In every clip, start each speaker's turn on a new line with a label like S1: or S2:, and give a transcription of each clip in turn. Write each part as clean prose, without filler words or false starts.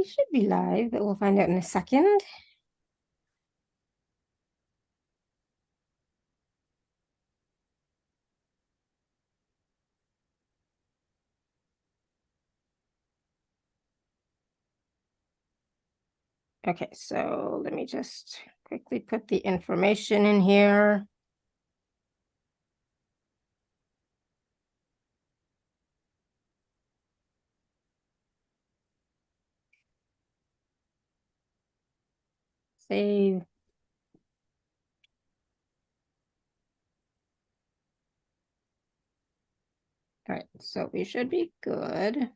S1: We should be live, but we'll find out in a second. Okay, so let me just quickly put the information in here. Save. All right, so we should be good.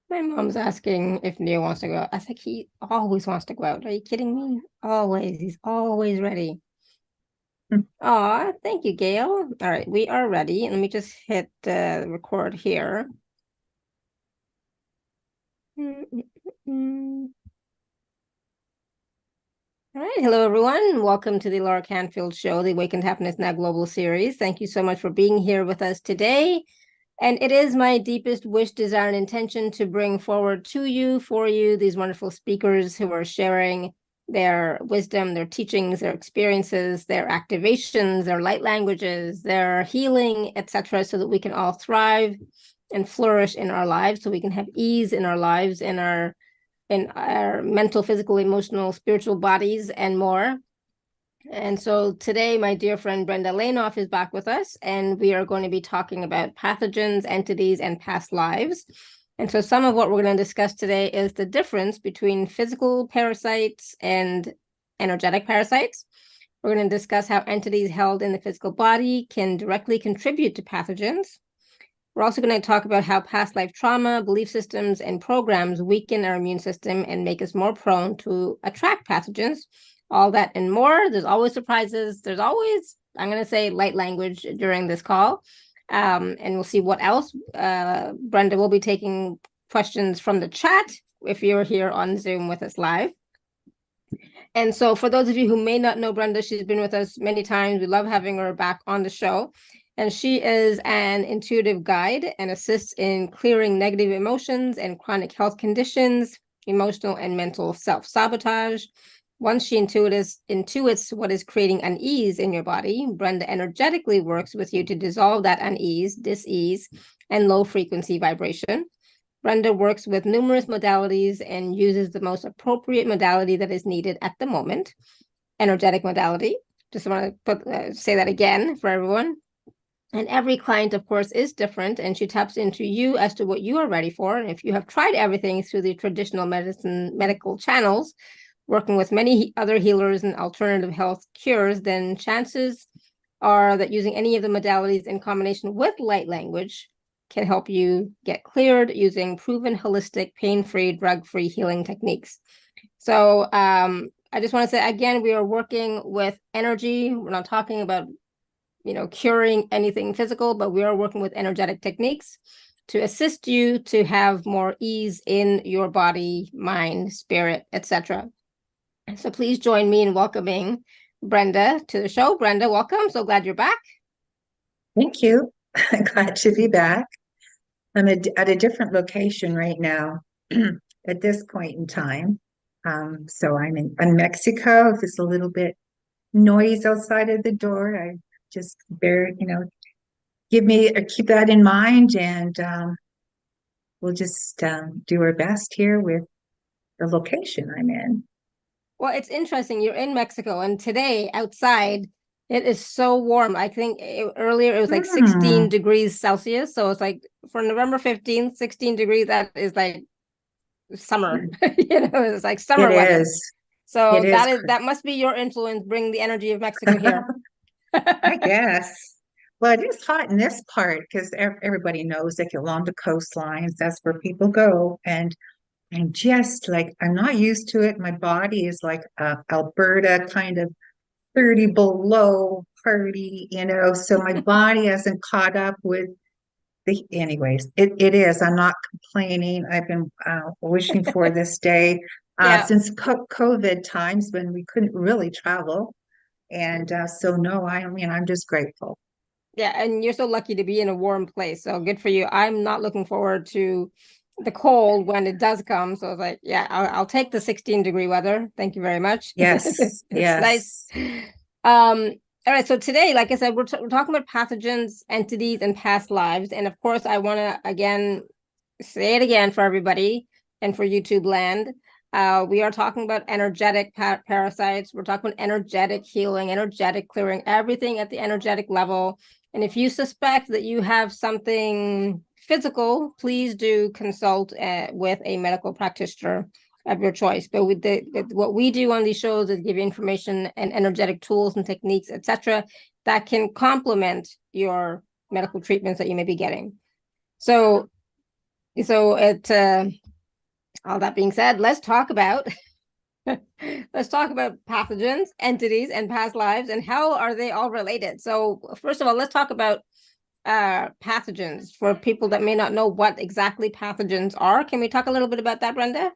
S1: My mom's asking if Neo wants to go out. I was like, he always wants to go out. Are you kidding me? Always. He's always ready. Aw, thank you, Gail. All right, we are ready. Let me just hit record here. All right, hello everyone. Welcome to the Laura Canfield Show, the Awakened Happiness Now Global Series. Thank you so much for being here with us today. And it is my deepest wish, desire, and intention to bring forward to you, for you, these wonderful speakers who are sharing their wisdom, their teachings, their experiences, their activations, their light languages, their healing, etc., so that we can all thrive and flourish in our lives, so we can have ease in our lives, in our mental, physical, emotional, spiritual bodies, and more. And so today, my dear friend Brenda Lainof is back with us, and we are going to be talking about pathogens, entities, and past lives. And so some of what we're going to discuss today is the difference between physical parasites and energetic parasites. We're going to discuss how entities held in the physical body can directly contribute to pathogens. We're also going to talk about how past life trauma, belief systems, and programs weaken our immune system and make us more prone to attract pathogens. All that and more. There's always surprises. There's always, I'm going to say, light language during this call. And we'll see what else. Brenda will be taking questions from the chat if you're here on Zoom with us live. And so for those of you who may not know Brenda, she's been with us many times. We love having her back on the show. And she is an intuitive guide and assists in clearing negative emotions and chronic health conditions, emotional and mental self-sabotage. Once she intuits what is creating unease in your body, Brenda energetically works with you to dissolve that unease, dis-ease, and low-frequency vibration. Brenda works with numerous modalities and uses the most appropriate modality that is needed at the moment, energetic modality. Just want to say that again for everyone. And every client, of course, is different, and she taps into you as to what you are ready for. And if you have tried everything through the traditional medical channels, working with many other healers and alternative health cures, then chances are that using any of the modalities in combination with light language can help you get cleared using proven holistic, pain-free, drug-free healing techniques. So I just want to say, again, we are working with energy. We're not talking about curing anything physical, but we are working with energetic techniques to assist you to have more ease in your body, mind, spirit, etc. So please join me in welcoming Brenda to the show. Brenda, welcome. So glad you're back.
S2: Thank you. Glad to be back. I'm at a different location right now at this point in time. So I'm in Mexico. If it's a little bit noise outside of the door, I just keep that in mind, and we'll just do our best here with the location I'm in.
S1: Well, it's interesting. You're in Mexico, and today outside, it is so warm. I think earlier it was like 16 degrees Celsius. So it's like for November 15th, 16 degrees, that is like summer. It's like summer weather. So that must be your influence, bring the energy of Mexico here.
S2: I guess. Well, it is hot in this part because everybody knows like along the coastlines, that's where people go. And I'm just like, I'm not used to it. My body is like Alberta kind of 30 below party, so my body hasn't caught up with anyways, it is. I'm not complaining. I've been wishing for this day since COVID times when we couldn't really travel. And so, no, I'm just grateful.
S1: Yeah, and you're so lucky to be in a warm place. So good for you. I'm not looking forward to the cold when it does come. So I was like, yeah, I'll take the 16-degree weather. Thank you very much.
S2: Yes,
S1: It's nice.
S2: yes.
S1: All right. So today, like I said, we're talking about pathogens, entities, and past lives. And of course, I want to again say it again for everybody and for YouTube land. We are talking about energetic parasites. We're talking about energetic healing, energetic clearing, everything at the energetic level. And if you suspect that you have something physical, please do consult with a medical practitioner of your choice. But with what we do on these shows is give you information and energetic tools and techniques, etc., that can complement your medical treatments that you may be getting. So all that being said, let's talk about pathogens, entities, and past lives, and how are they all related. So first of all, let's talk about pathogens for people that may not know what exactly pathogens are. Can we talk a little bit about that, Brenda?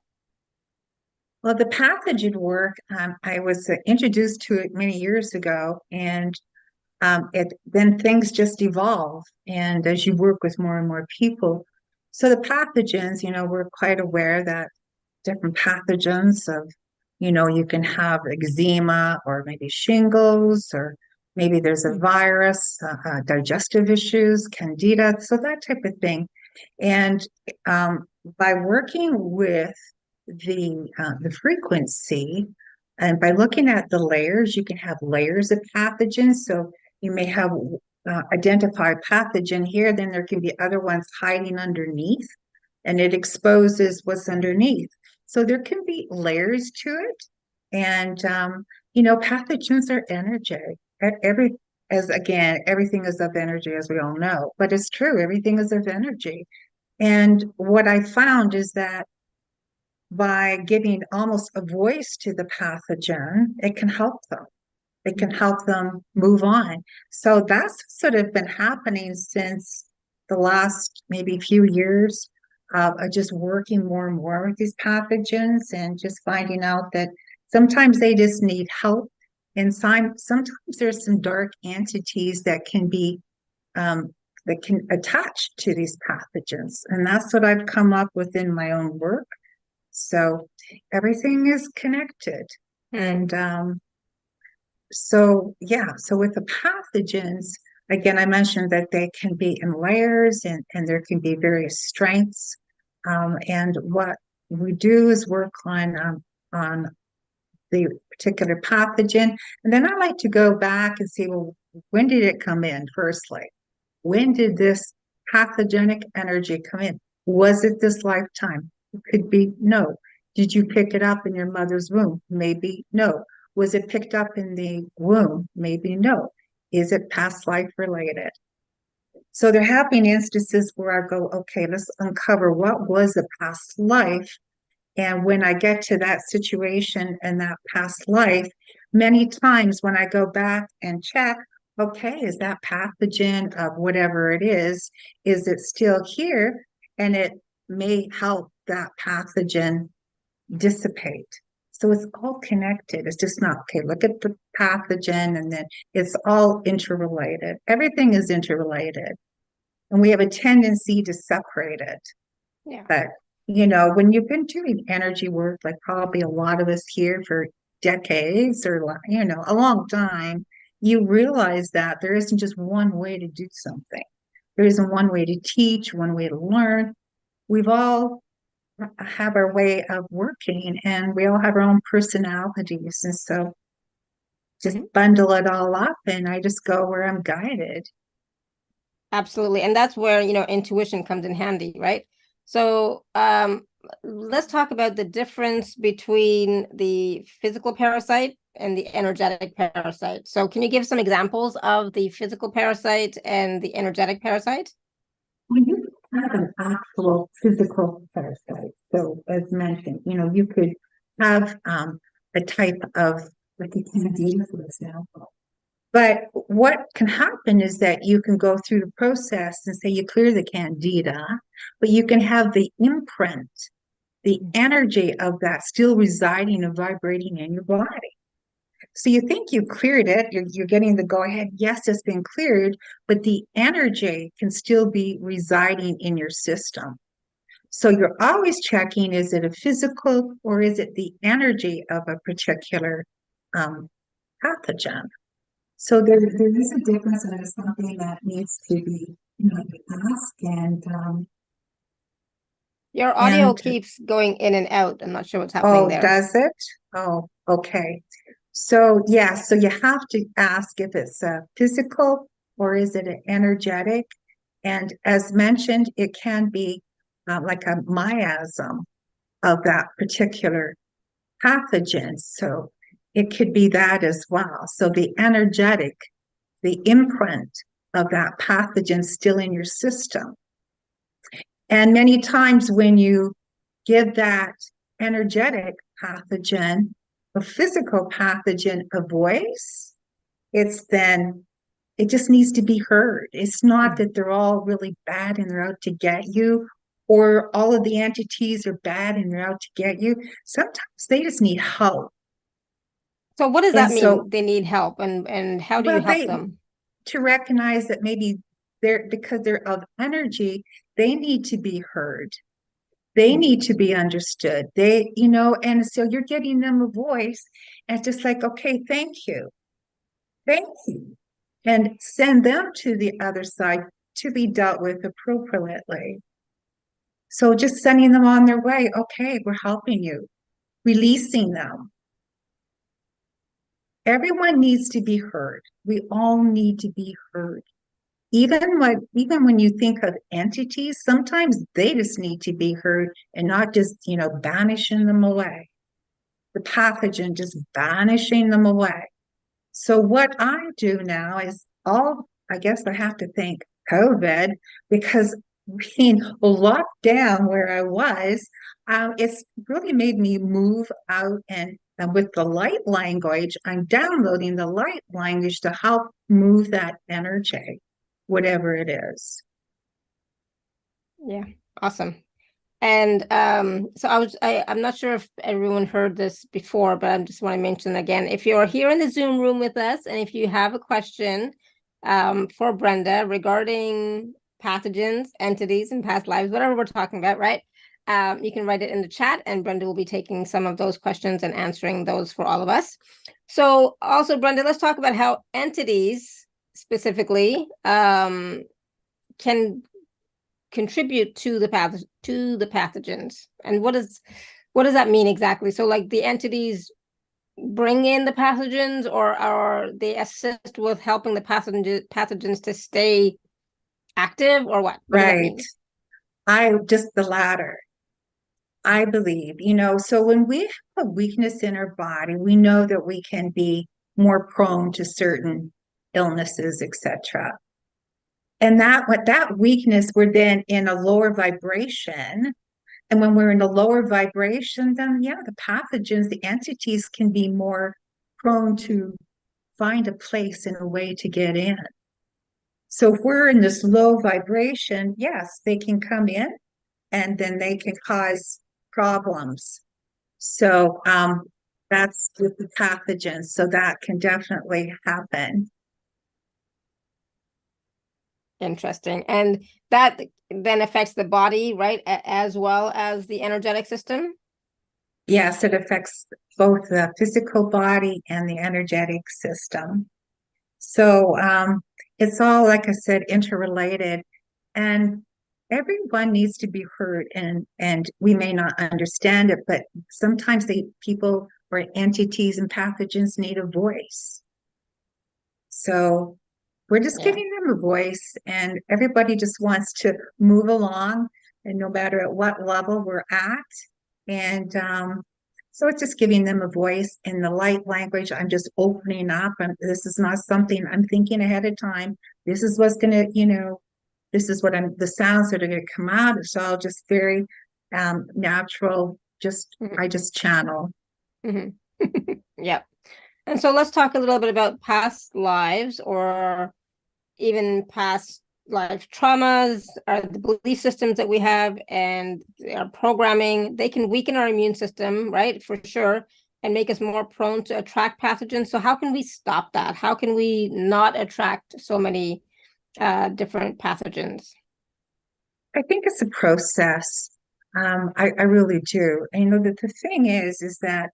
S2: Well, the pathogen work, I was introduced to it many years ago, and then things just evolve. And as you work with more and more people, so the pathogens, we're quite aware that different pathogens of, you can have eczema or maybe shingles, or maybe there's a virus, digestive issues, candida, so that type of thing. And by working with the frequency, and by looking at the layers, you can have layers of pathogens. So you may have identified pathogen here, then there can be other ones hiding underneath, and it exposes what's underneath. So there can be layers to it. And pathogens are energy. Everything is of energy, as we all know. But it's true, everything is of energy. And what I found is that by giving almost a voice to the pathogen, it can help them. It can help them move on. So that's sort of been happening since the last maybe few years of just working more and more with these pathogens, and just finding out that sometimes they just need help. And sometimes there's some dark entities that can attach to these pathogens. And that's what I've come up with in my own work. So everything is connected. And so with the pathogens, again, I mentioned that they can be in layers, and there can be various strengths. And what we do is work on the particular pathogen. And then I like to go back and see, well, when did it come in firstly? When did this pathogenic energy come in? Was it this lifetime? It could be no. Did you pick it up in your mother's womb? Maybe no. Was it picked up in the womb? Maybe no. Is it past life related? So there have been instances where I go, okay, let's uncover what was the past life. And when I get to that situation and that past life, many times when I go back and check, okay, is that pathogen of whatever it is it still here? And it may help that pathogen dissipate. So it's all connected. It's just not, okay, look at the pathogen and then it's all interrelated. Everything is interrelated. And we have a tendency to separate it.
S1: Yeah.
S2: But, when you've been doing energy work, like probably a lot of us here for decades or, a long time, you realize that there isn't just one way to do something. There isn't one way to teach, one way to learn. We've all have our way of working, and we all have our own personalities. And so just bundle it all up, and I just go where I'm guided.
S1: Absolutely. And that's where, intuition comes in handy, right? So, let's talk about the difference between the physical parasite and the energetic parasite. So, can you give some examples of the physical parasite and the energetic parasite?
S2: When you have an actual physical parasite, so as mentioned, you could have a type of, like a candida, for example. But what can happen is that you can go through the process and say you clear the candida, but you can have the imprint, the energy of that still residing and vibrating in your body. So you think you cleared it, you're getting the go ahead. Yes, it's been cleared, but the energy can still be residing in your system. So you're always checking, is it a physical or is it the energy of a particular um, pathogen? So there is a difference, and it's something that needs to be, asked
S1: Your audio
S2: and
S1: keeps going in and out. I'm not sure what's happening
S2: oh,
S1: there.
S2: does it? Oh, okay. So yeah, so you have to ask if it's a physical or is it an energetic? And as mentioned, it can be like a miasm of that particular pathogen. So it could be that as well. So the energetic, the imprint of that pathogen still in your system. And many times when you give that energetic pathogen, a physical pathogen, a voice, it's then, it just needs to be heard. It's not that they're all really bad and they're out to get you, or all of the entities are bad and they're out to get you. Sometimes they just need help.
S1: So what does
S2: And
S1: that
S2: so,
S1: mean? They need help, and how do you
S2: well,
S1: help them?
S2: to recognize that maybe because they're of energy, they need to be heard. They need to be understood. And so you're getting them a voice, and it's just like, okay, thank you. Thank you. And send them to the other side to be dealt with appropriately. So just sending them on their way. Okay, we're helping you, releasing them. Everyone needs to be heard. We all need to be heard. Even when you think of entities, sometimes they just need to be heard and not just, banishing them away. The pathogen just banishing them away. So what I do now is I guess I have to thank COVID, because being locked down where I was, it's really made me move out, and with the light language, I'm downloading the light language to help move that energy, whatever it is.
S1: Yeah, awesome. And so I'm not sure if everyone heard this before, but I just want to mention again, if you're here in the Zoom room with us, and if you have a question for Brenda regarding pathogens, entities, and past lives, whatever we're talking about, right? You can write it in the chat, and Brenda will be taking some of those questions and answering those for all of us. So also, Brenda, let's talk about how entities specifically can contribute to the pathogens, and what does that mean exactly? So like the entities bring in the pathogens, or they assist with helping the pathogens to stay active, or what does that
S2: Right.
S1: mean?
S2: I just the latter. I believe, so when we have a weakness in our body, we know that we can be more prone to certain illnesses, etc. And that weakness, we're then in a lower vibration. And when we're in a lower vibration, then yeah, the pathogens, the entities can be more prone to find a place and a way to get in. So if we're in this low vibration, yes, they can come in and then they can cause problems. So that's with the pathogens. So that can definitely happen.
S1: Interesting. And that then affects the body, right, as well as the energetic system.
S2: Yes, it affects both the physical body and the energetic system. So it's all, like I said, interrelated, and everyone needs to be heard. And we may not understand it, but sometimes people or entities and pathogens need a voice. So we're just
S1: Yeah.
S2: giving them a voice, and everybody just wants to move along, and no matter at what level we're at. And so it's just giving them a voice in the light language. I'm just opening up, and this is not something I'm thinking ahead of time. This is what's gonna, this is the sounds that are gonna come out. It's all just very natural. I just channel.
S1: Mm-hmm. Yeah. And so let's talk a little bit about past lives, or even past life traumas, or the belief systems that we have, and our programming. They can weaken our immune system, right? For sure. and make us more prone to attract pathogens. So how can we stop that? How can we not attract so many different pathogens?
S2: I think it's a process. I really do. And the thing is that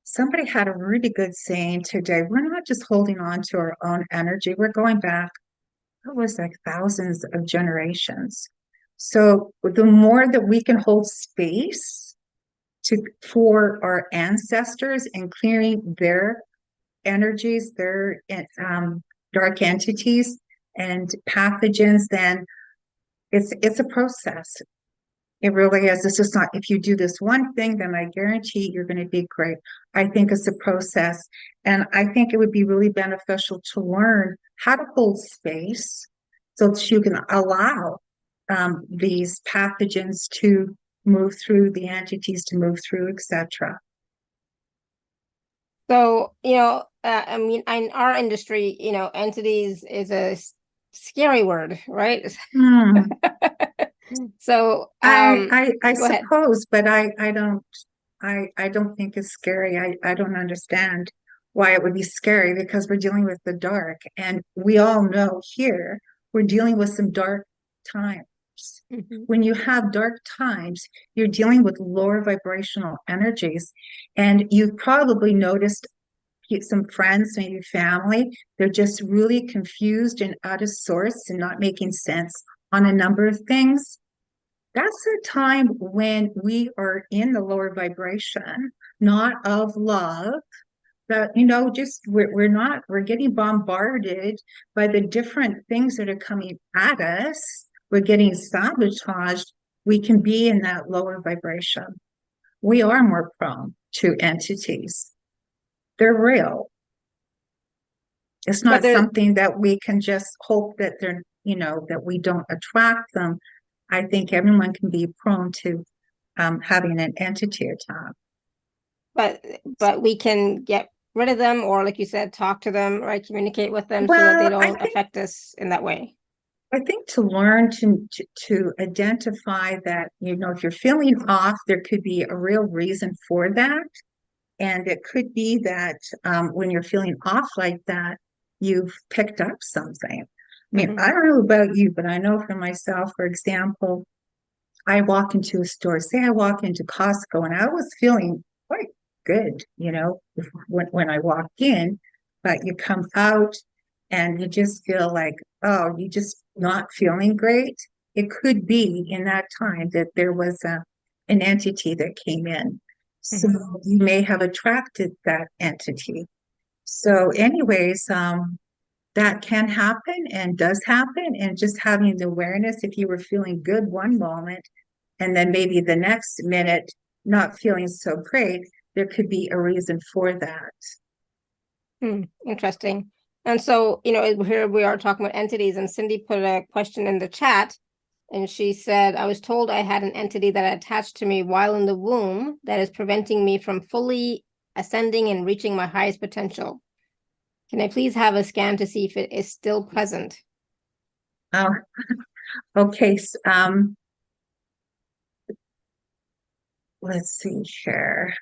S2: somebody had a really good saying today. We're not just holding on to our own energy. We're going back, it was like thousands of generations. So the more that we can hold space for our ancestors and clearing their energies, their dark entities and pathogens, then it's a process. It really is. It's just not, if you do this one thing, then I guarantee you're going to be great. I think it's a process. And I think it would be really beneficial to learn how to hold space so that you can allow these pathogens to move through, the entities to move through, etc.
S1: So, I mean, in our industry, entities is a scary word, right?
S2: Hmm.
S1: So,
S2: I
S1: go ahead.
S2: suppose, but I don't think it's scary. I don't understand why it would be scary because we're dealing with the dark, and we all know here we're dealing with some dark times.
S1: Mhm.
S2: When you have dark times, you're dealing with lower vibrational energies, and you've probably noticed some friends, maybe family, they're just really confused and out of sorts and not making sense on a number of things. That's a time when we are in the lower vibration, not of love. That, just we're getting bombarded by the different things that are coming at us. We're getting sabotaged. We can be in that lower vibration. We are more prone to entities. They're real. It's
S1: But
S2: not
S1: there,
S2: something that we can just hope that that we don't attract them. I think everyone can be prone to having an entity attack.
S1: but we can get rid of them, or like you said, talk to them, right? Communicate with them so that they
S2: Well,
S1: don't affect us in that way.
S2: I think to learn to identify that, if you're feeling off, there could be a real reason for that. And it could be that when you're feeling off like that, you've picked up something. I mean,
S1: Hmm.
S2: I don't know about you, but I know for myself, for example, I walk into a store, say I walk into Costco, and I was feeling quite good, when I walked in, but you come out and you just feel like, oh, you just not feeling great. It could be in that time that there was an entity that came in. So
S1: Hmm.
S2: you may have attracted that entity. So, anyways, that can happen and does happen. And just having the awareness, if you were feeling good one moment, and then maybe the next minute not feeling so great, there could be a reason for that.
S1: Interesting. And so, here we are talking about entities, and Cindy put a question in the chat, and she said, I was told I had an entity that attached to me while in the womb that is preventing me from fully ascending and reaching my highest potential. Can I please have a scan to see if it is still present?
S2: Oh, okay. Let's see here.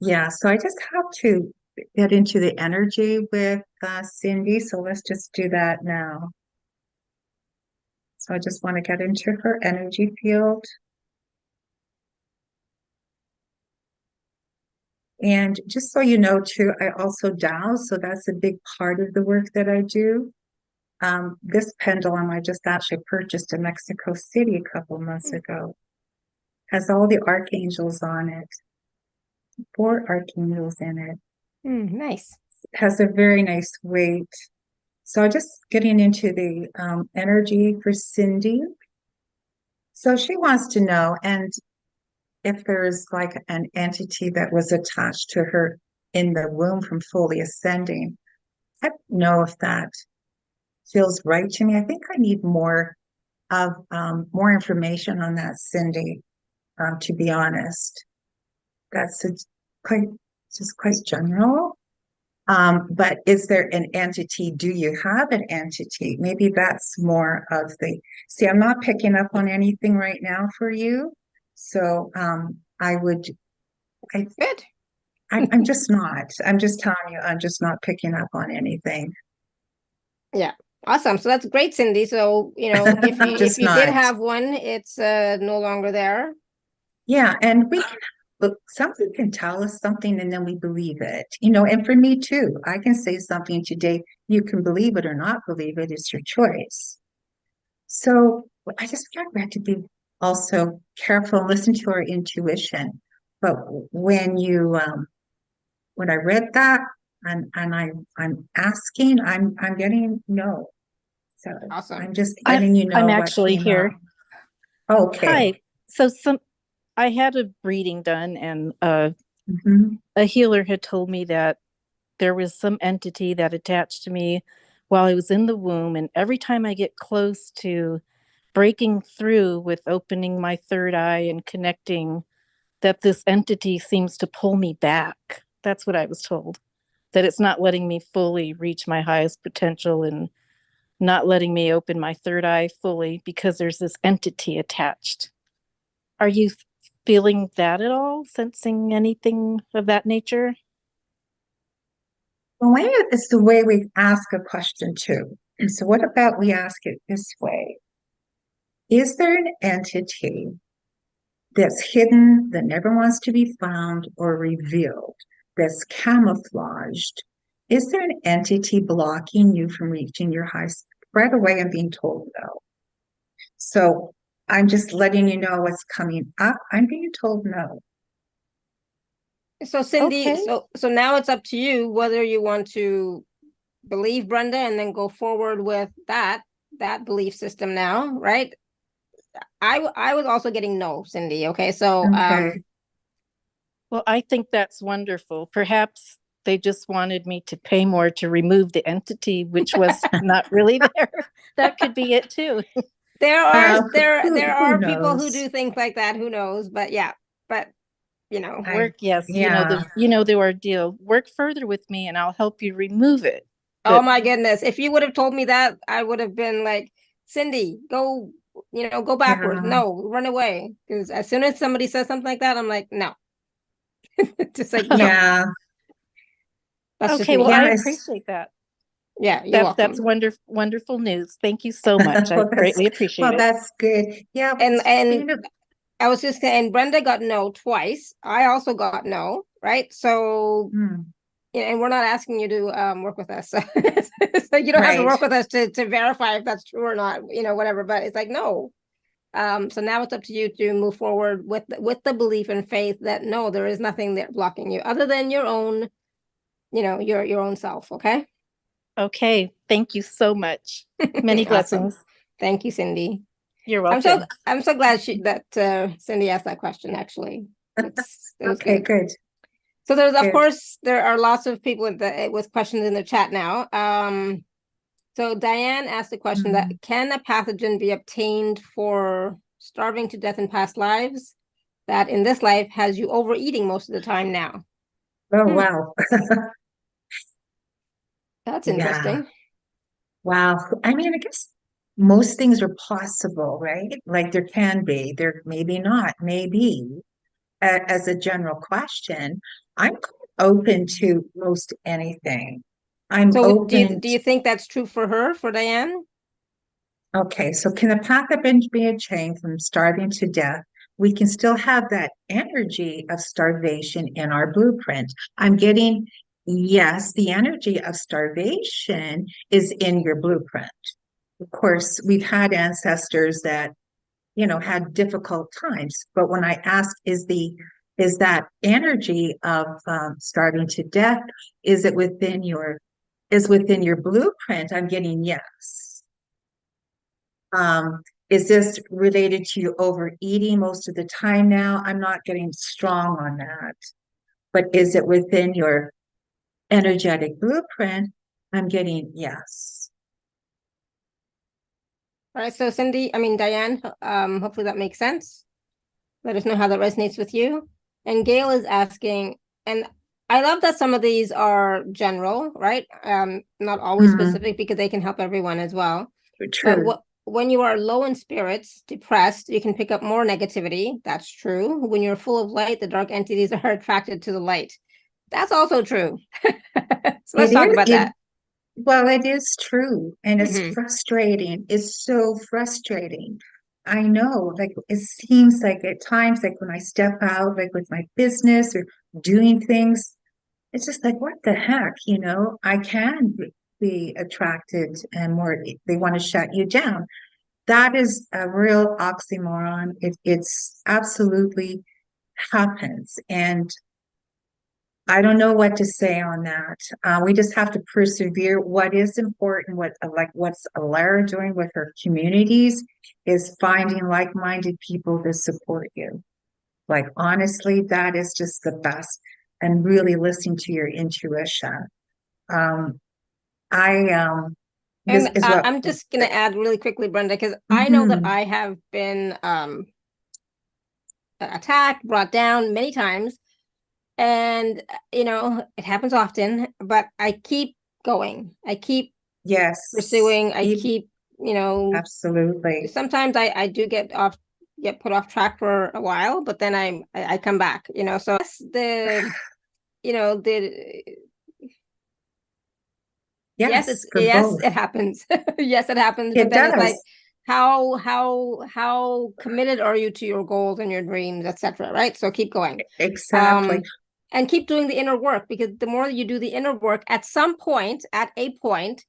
S2: Yeah, so I just have to get into the energy with Cindy. So let's just do that now. So I just want to get into her energy field. And just so you know, too, I also dowse. So that's a big part of the work that I do. This pendulum I just actually purchased in Mexico City a couple months ago. Has all the archangels on it, 4 archangels in it.
S1: Nice.
S2: Has a very nice weight. So just getting into the energy for Cindy. So she wants to know, and if there's like an entity that was attached to her in the womb from fully ascending. I don't know if that feels right to me. I think I need more information on that, Cindy. To be honest, that's quite just quite general. But is there an entity? Do you have an entity? Maybe that's more of the. See, I'm not picking up on anything right now for you. So I would
S1: Good.
S2: I'm just not. I'm just telling you, I'm just not picking up on anything.
S1: Yeah. Awesome. So that's great, Cindy. So, if
S2: Just
S1: you did
S2: not.
S1: have one, it's no longer there.
S2: Yeah, and we can look, something can tell us something and then we believe it. And for me too, I can say something today, you can believe it or not believe it, it's your choice. So I just feel like we have to be also careful and listen to our intuition. But when I read that and I'm asking, I'm getting no. So
S1: Awesome.
S2: I'm just
S3: I'm
S2: letting you
S3: I'm
S2: know what
S3: actually
S2: came up.
S3: here.
S2: Okay.
S3: Hi. I had a reading done, and
S2: Hmm.
S3: a healer had told me that there was some entity that attached to me while I was in the womb, and every time I get close to breaking through with opening my third eye and connecting, that this entity seems to pull me back. That's what I was told. That it's not letting me fully reach my highest potential and not letting me open my third eye fully because there's this entity attached. Are you feeling that at all? Sensing anything of that nature?
S2: The way it's the way we ask a question too. And so what about we ask it this way? Is there an entity that's hidden, that never wants to be found or revealed, that's camouflaged? Is there an entity blocking you from reaching your highest? Right away, I'm being told no. So I'm just letting you know what's coming up. I'm being told no.
S1: So Cindy,
S3: Okay.
S1: so now it's up to you whether you want to believe Brenda and then go forward with that belief system now, right? I was also getting no, Cindy. Okay, so
S2: Okay.
S3: Well, I think that's wonderful. Perhaps they just wanted me to pay more to remove the entity, which was not really there. That could be it too.
S1: there are there
S2: Who
S1: are people who
S2: knows?
S1: do things like that. Who knows? But yeah, but you know,
S2: I,
S3: Work, yes,
S2: yeah,
S3: the ordeal. Work further with me, and I'll help you remove it.
S1: oh
S3: But
S1: my goodness, if you would have told me that, I would have been like, Cindy, go, go backwards.
S2: yeah,
S1: No, run away. Because as soon as somebody says something like that, I'm like, no, just like no.
S2: yeah,
S1: That's just
S3: okay, well,
S1: me.
S3: I
S2: yes.
S3: appreciate that.
S1: Yeah, you're
S3: That's
S1: welcome.
S3: wonderful news. Thank you so much. I
S2: Well,
S3: greatly appreciate
S2: well,
S3: it.
S2: that's good. Yeah,
S1: And I was just saying, Brenda got no twice. I also got no, right? So,
S2: hmm,
S1: and we're not asking you to work with us. So you don't have to
S2: right.
S1: work with us to verify if that's true or not, whatever. But it's like, no. So now it's up to you to move forward with the belief and faith that no, there is nothing there blocking you other than your own, your own self. Okay.
S3: Okay, thank you so much. Many
S1: Awesome.
S3: blessings.
S1: Thank you, Cindy.
S3: You're
S1: I'm so
S3: welcome.
S1: I'm so glad that Cindy asked that question. Actually, it was
S2: Okay,
S1: good.
S2: good,
S1: So there's, of
S2: good.
S1: course, there are lots of people with questions in the chat now. So Diane asked a question that
S2: Hmm.
S1: can a pathogen be obtained for starving to death in past lives that in this life has you overeating most of the time now?
S2: Oh,
S1: Hmm,
S2: wow.
S1: that's
S2: Yeah,
S1: interesting.
S2: wow. I mean, I guess most things are possible, right? Like there can be, there maybe not, maybe. As a general question, I'm open to most anything. I'm
S1: So
S2: open.
S1: do you think that's true for her, for Diane?
S2: Okay, so can a pathogen be a chain from starving to death? We can still have that energy of starvation in our blueprint. I'm getting, yes, the energy of starvation is in your blueprint. Of course, we've had ancestors that, had difficult times, but when I ask, is that energy of starving to death, is it within your blueprint? I'm getting yes. Is this related to you overeating most of the time now? I'm not getting strong on that. But is it within your energetic blueprint? I'm getting yes.
S1: All right, so Cindy, I mean Diane, hopefully that makes sense. Let us know how that resonates with you. And Gail is asking, and I love that some of these are general, right? Not always
S2: Hmm.
S1: specific because they can help everyone as well. But
S2: True.
S1: when you are low in spirits, depressed, you can pick up more negativity. That's true. When you're full of light, the dark entities are attracted to the light. That's also true. So let's
S2: It
S1: talk
S2: is,
S1: about that.
S2: well, it is true. And it's
S1: Mhm.
S2: frustrating. It's so frustrating. I know, like, it seems like at times, like when I step out, like with my business or doing things, it's just like, what the heck, I can be attracted and more, they want to shut you down. That is a real oxymoron. It's absolutely happens. And I don't know what to say on that. We just have to persevere. What is important, what's Alara doing with her communities is finding like-minded people to support you. Like, honestly, that is just the best. And really listening to your intuition. Um, this
S1: And
S2: is what,
S1: I'm just going to add really quickly, Brenda, because I know that
S2: Mhm.
S1: I have been attacked, brought down many times. And, it happens often, but I keep going. I keep
S2: Yes,
S1: pursuing. I keep,
S2: absolutely.
S1: sometimes I do get put off track for a while, but then I come back, so the
S2: Yes, for
S1: yes,
S2: both.
S1: it happens. Yes, it happens. But
S2: It
S1: then it's like,
S2: does.
S1: how committed are you to your goals and your dreams, etc. Right? So keep going.
S2: Exactly.
S1: Um, and keep doing the inner work, because the more you do the inner work, at a point,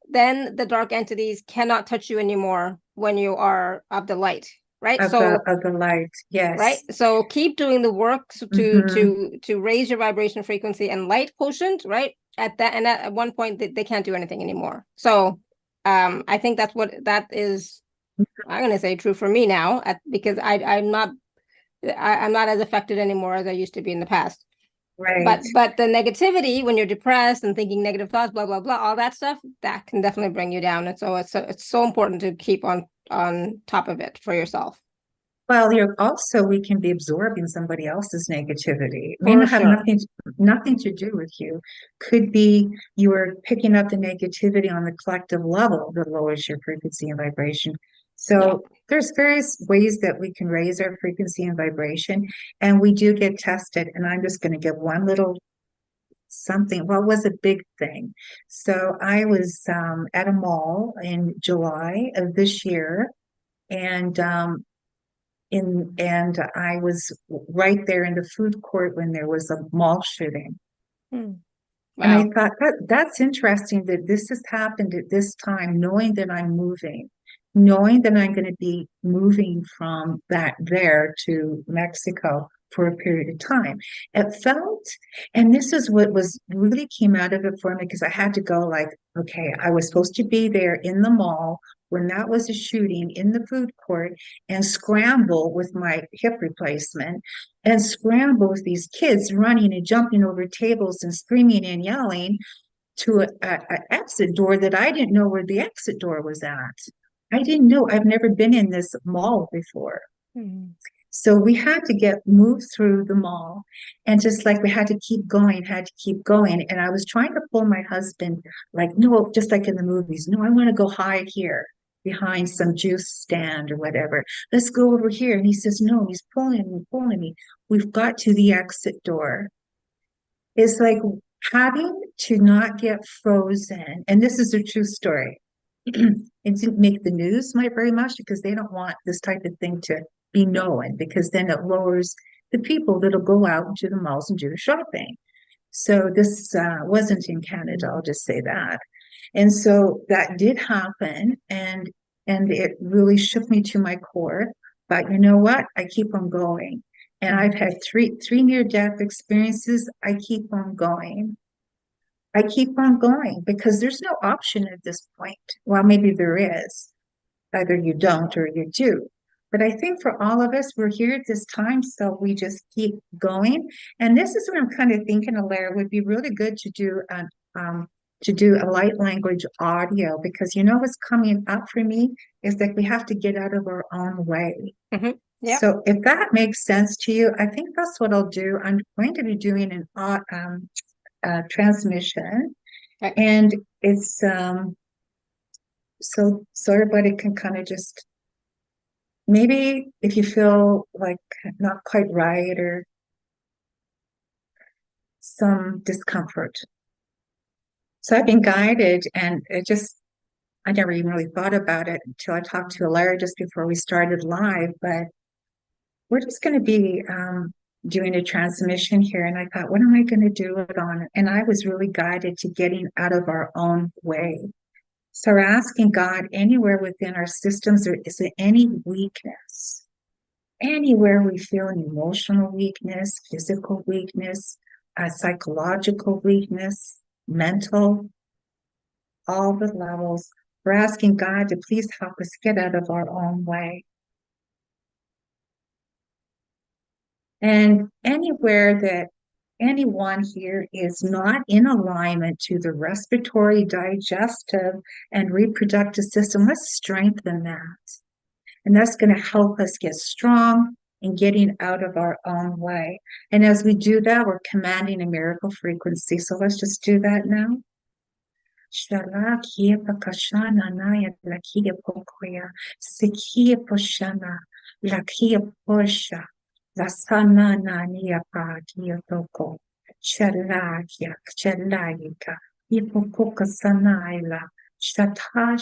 S1: then the dark entities cannot touch you anymore when you are of the light, right?
S2: Of the light.
S1: Right,
S2: Yes.
S1: so keep doing the work to
S2: Hmm.
S1: to raise your vibration frequency and light quotient, right? At one point they can't do anything anymore. So I think that is, I'm going to say, true for me now, because I'm not as affected anymore as I used to be in the past.
S2: Right.
S1: But the negativity, when you're depressed and thinking negative thoughts, blah blah blah, all that stuff, that can definitely bring you down. And so it's so important to keep on top of it for yourself.
S2: Well, we can be absorbing somebody else's negativity. It may
S1: For
S2: not have
S1: sure.
S2: nothing to do with you. Could be you are picking up the negativity on the collective level that lowers your frequency and vibration.
S1: Yeah.
S2: So there's various ways that we can raise our frequency and vibration, and we do get tested. And I'm just going to give one little something. What was a big thing? So I was at a mall in July of this year, and I was right there in the food court when there was a mall shooting.
S1: Hmm.
S2: And I
S1: Wow.
S2: thought that's interesting that this has happened at this time, knowing that I'm moving, knowing that I'm going to be moving from that there to Mexico for a period of time. It felt, and this is what was really came out of it for me, because I had to go like, okay, I was supposed to be there in the mall when that was a shooting in the food court and scramble with my hip replacement and scramble with these kids running and jumping over tables and screaming and yelling to a exit door that I didn't know where the exit door was at. I didn't know. I've never been in this mall before.
S1: Hmm.
S2: So we had to get moved through the mall, and just like we had to keep going, had to keep going. And I was trying to pull my husband, like, no, just like in the movies, no, I want to go hide here behind some juice stand or whatever. Let's go over here. And he says, no, he's pulling me. We've got to the exit door. It's like having to not get frozen. And this is a true story. It didn't make the news very much because they don't want this type of thing to be known, because then it lowers the people that'll go out into the malls and do the shopping. So this wasn't in Canada, I'll just say that. And so that did happen, and it really shook me to my core. But you know what? I keep on going. And I've had three near-death experiences. I keep on going. I keep on going because there's no option at this point. Well, maybe there is. Either you don't or you do. But I think for all of us, we're here at this time, so we just keep going. And this is what I'm kind of thinking, Alaire, would be really good um, to do a light language audio, because what's coming up for me is that we have to get out of our own way.
S1: Hmm. Yeah.
S2: So if that makes sense to you, I think that's what I'll do. I'm going to be doing transmission,
S1: Okay.
S2: and it's so everybody can kind of just, maybe if you feel like not quite right or some discomfort. So I've been guided, and I never even really thought about it until I talked to Alara just before we started live, but we're just going to be doing a transmission here. And I thought, what am I going to do it on? And I was really guided to getting out of our own way. So we're asking God, anywhere within our systems, is there any weakness? Anywhere we feel an emotional weakness, physical weakness, psychological weakness, mental, all the levels, we're asking God to please help us get out of our own way. And anywhere that anyone here is not in alignment to the respiratory, digestive, and reproductive system, let's strengthen that. And that's going to help us get strong in getting out of our own way. And as we do that, we're commanding a miracle frequency. So let's just do that now. Shalakia pakashana naya lakia pokoya, sikia poshana, lakia posha, lasana nania pakia toko, chalakia, chalayika, ipokoka sanaila, shata,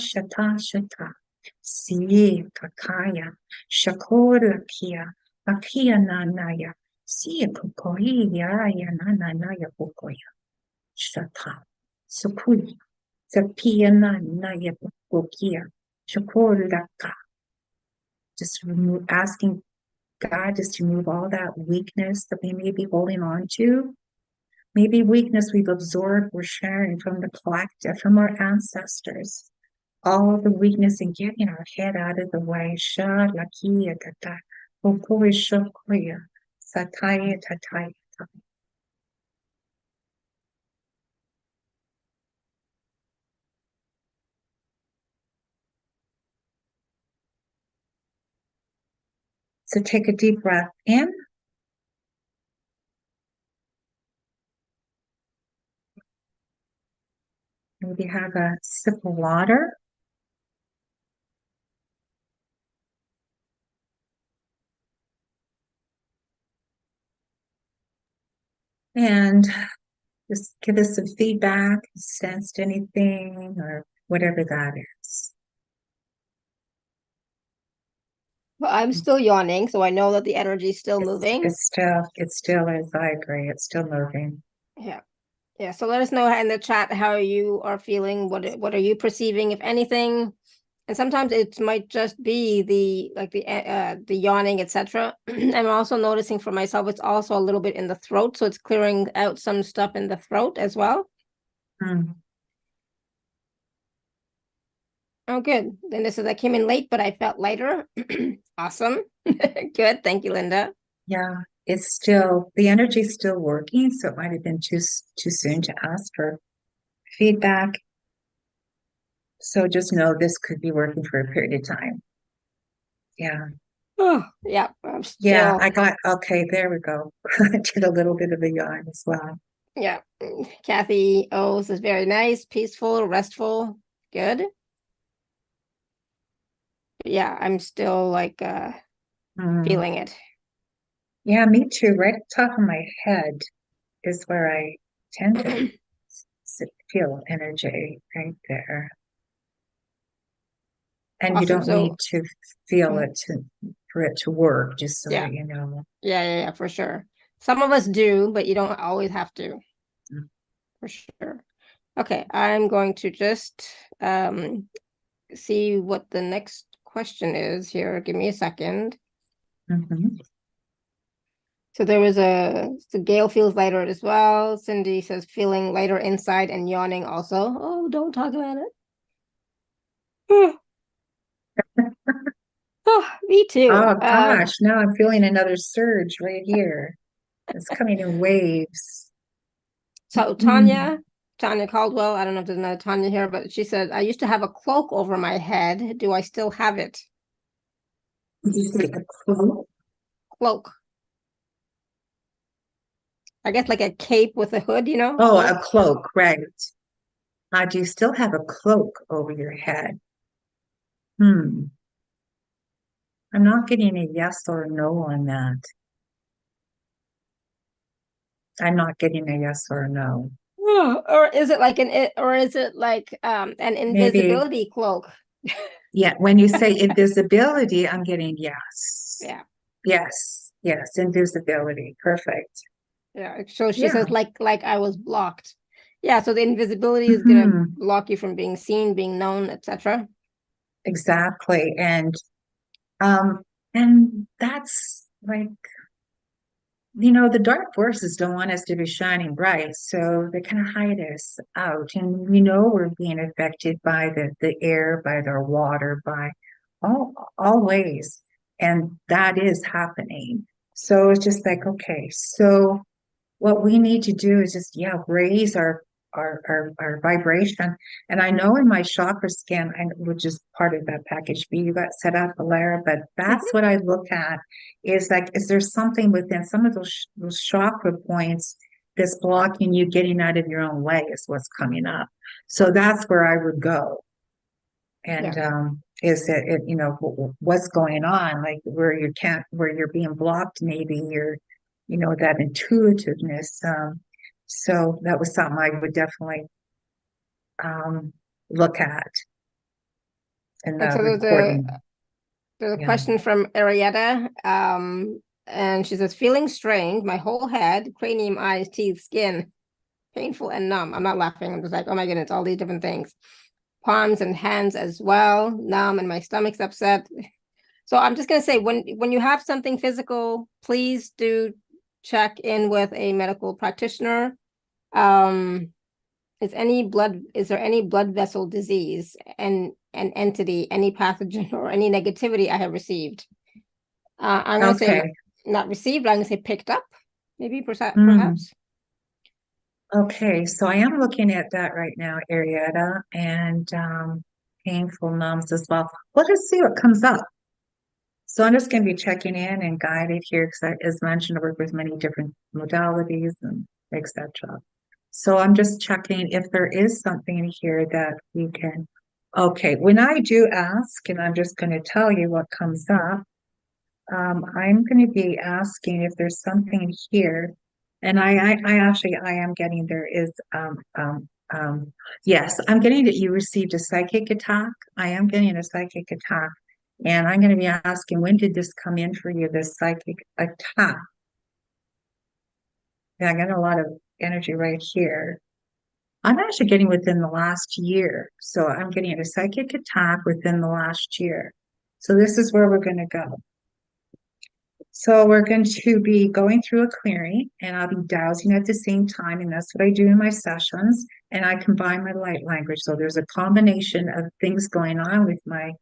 S2: siye kakaya, shakorakia, akia nanaya, siye pokoya, ya nanaya pokoya, shata, sukuya. Just asking God just to remove all that weakness that we may be holding on to. Maybe weakness we've absorbed, we're sharing from the collective, from our ancestors. All the weakness in getting our head out of the way. So take a deep breath in. Maybe have a sip of water. And just give us some feedback, sensed anything, or whatever that is.
S1: Well, I'm still yawning, so I know that the energy is still moving.
S2: It still is. I agree. It's still moving.
S1: Yeah. Yeah. So let us know in the chat how you are feeling. What are you perceiving, if anything? And sometimes it might just be the yawning, etc. I'm also noticing for myself, it's also a little bit in the throat, so it's clearing out some stuff in the throat as well. Oh, good. Then this is, I came in late, but I felt lighter. Awesome. Good. Thank you, Linda.
S2: Yeah, it's still, the energy's still working, so it might have been too soon to ask for feedback. So just know this could be working for a period of time. Yeah.
S1: Oh, yeah.
S2: Yeah, I got, okay, there we go. I did a little bit of a yawn as well.
S1: Yeah. Kathy O says very nice, peaceful, restful. Good. Yeah, I'm still like feeling it.
S2: Yeah, me too. Right at the top of my head is where I tend to feel energy right there. And you don't need to feel it for it to work, just so that you know.
S1: Yeah, for sure. Some of us do, but you don't always have to. For sure. Okay, I'm going to just see what the next question is here. Give me a second. So there was so Gail feels lighter as well. Cindy says feeling lighter inside and yawning also. Oh, don't talk about it. Oh, me too.
S2: Oh gosh, now I'm feeling another surge right here. It's coming in waves.
S1: So Tanya Caldwell, I don't know if there's another Tanya here, but she said, I used to have a cloak over my head. Do I still have it?
S2: Did you say a cloak?
S1: Cloak. I guess like a cape with a hood, you know?
S2: Oh, a cloak, right. Do you still have a cloak over your head? I'm not getting a yes or a no on that. I'm not getting a yes or a no.
S1: Or is it like an
S2: Maybe,
S1: invisibility cloak?
S2: yeah, when you say invisibility, I'm getting yes.
S1: Yeah.
S2: Yes, yes, invisibility. Perfect.
S1: Yeah. So she
S2: Yeah.
S1: says like I was blocked. Yeah, so the invisibility is gonna
S2: hmm
S1: block you from being seen, being known, etc.
S2: Exactly. Um, and that's like, the dark forces don't want us to be shining bright, so they kind of hide us out. And we know we're being affected by the air, by the water, by all ways. And that is happening. So it's just like, okay, so what we need to do is just, yeah, raise our vibration. And I know in my chakra scan, which is part of that package B you got set up, Alara, but that's
S1: Mhm.
S2: what I look at is like, is there something within some of those chakra points that's blocking you getting out of your own way is what's coming up. So that's where I would go. And
S1: Yeah.
S2: is what's going on, like where you're being blocked, maybe that intuitiveness. So that was something I would definitely um, look at in
S1: And
S2: the
S1: so
S2: recording.
S1: there's a
S2: Yeah.
S1: question from Arietta. And she says, feeling strained, my whole head, cranium, eyes, teeth, skin, painful and numb. I'm not laughing. I'm just like, oh my goodness, all these different things. Palms and hands as well, numb, and my stomach's upset. So I'm just gonna say, when you have something physical, please do check in with a medical practitioner. Um, is there any blood vessel disease and an entity, any pathogen or any negativity I have received? I'm gonna say
S2: Okay.
S1: not received, but I'm gonna say picked up, maybe
S2: Mm.
S1: perhaps.
S2: Okay. So I am looking at that right now, Arietta, and painful numbs as well. Let us see what comes up. So I'm just going to be checking in and guided here because, as mentioned, I work with many different modalities and etc. So I'm just checking if there is something here that we can. Okay, when I do ask, and I'm just going to tell you what comes up, I'm going to be asking if there's something here, and I actually I am getting there is yes, I'm getting that you received a psychic attack. I am getting a psychic attack. And I'm going to be asking, when did this come in for you, this psychic attack? And I got a lot of energy right here. I'm actually getting within the last year. So I'm getting a psychic attack within the last year. So this is where we're going to go. So we're going to be going through a clearing and I'll be dowsing at the same time. And that's what I do in my sessions. And I combine my light language. So there's a combination of things going on with my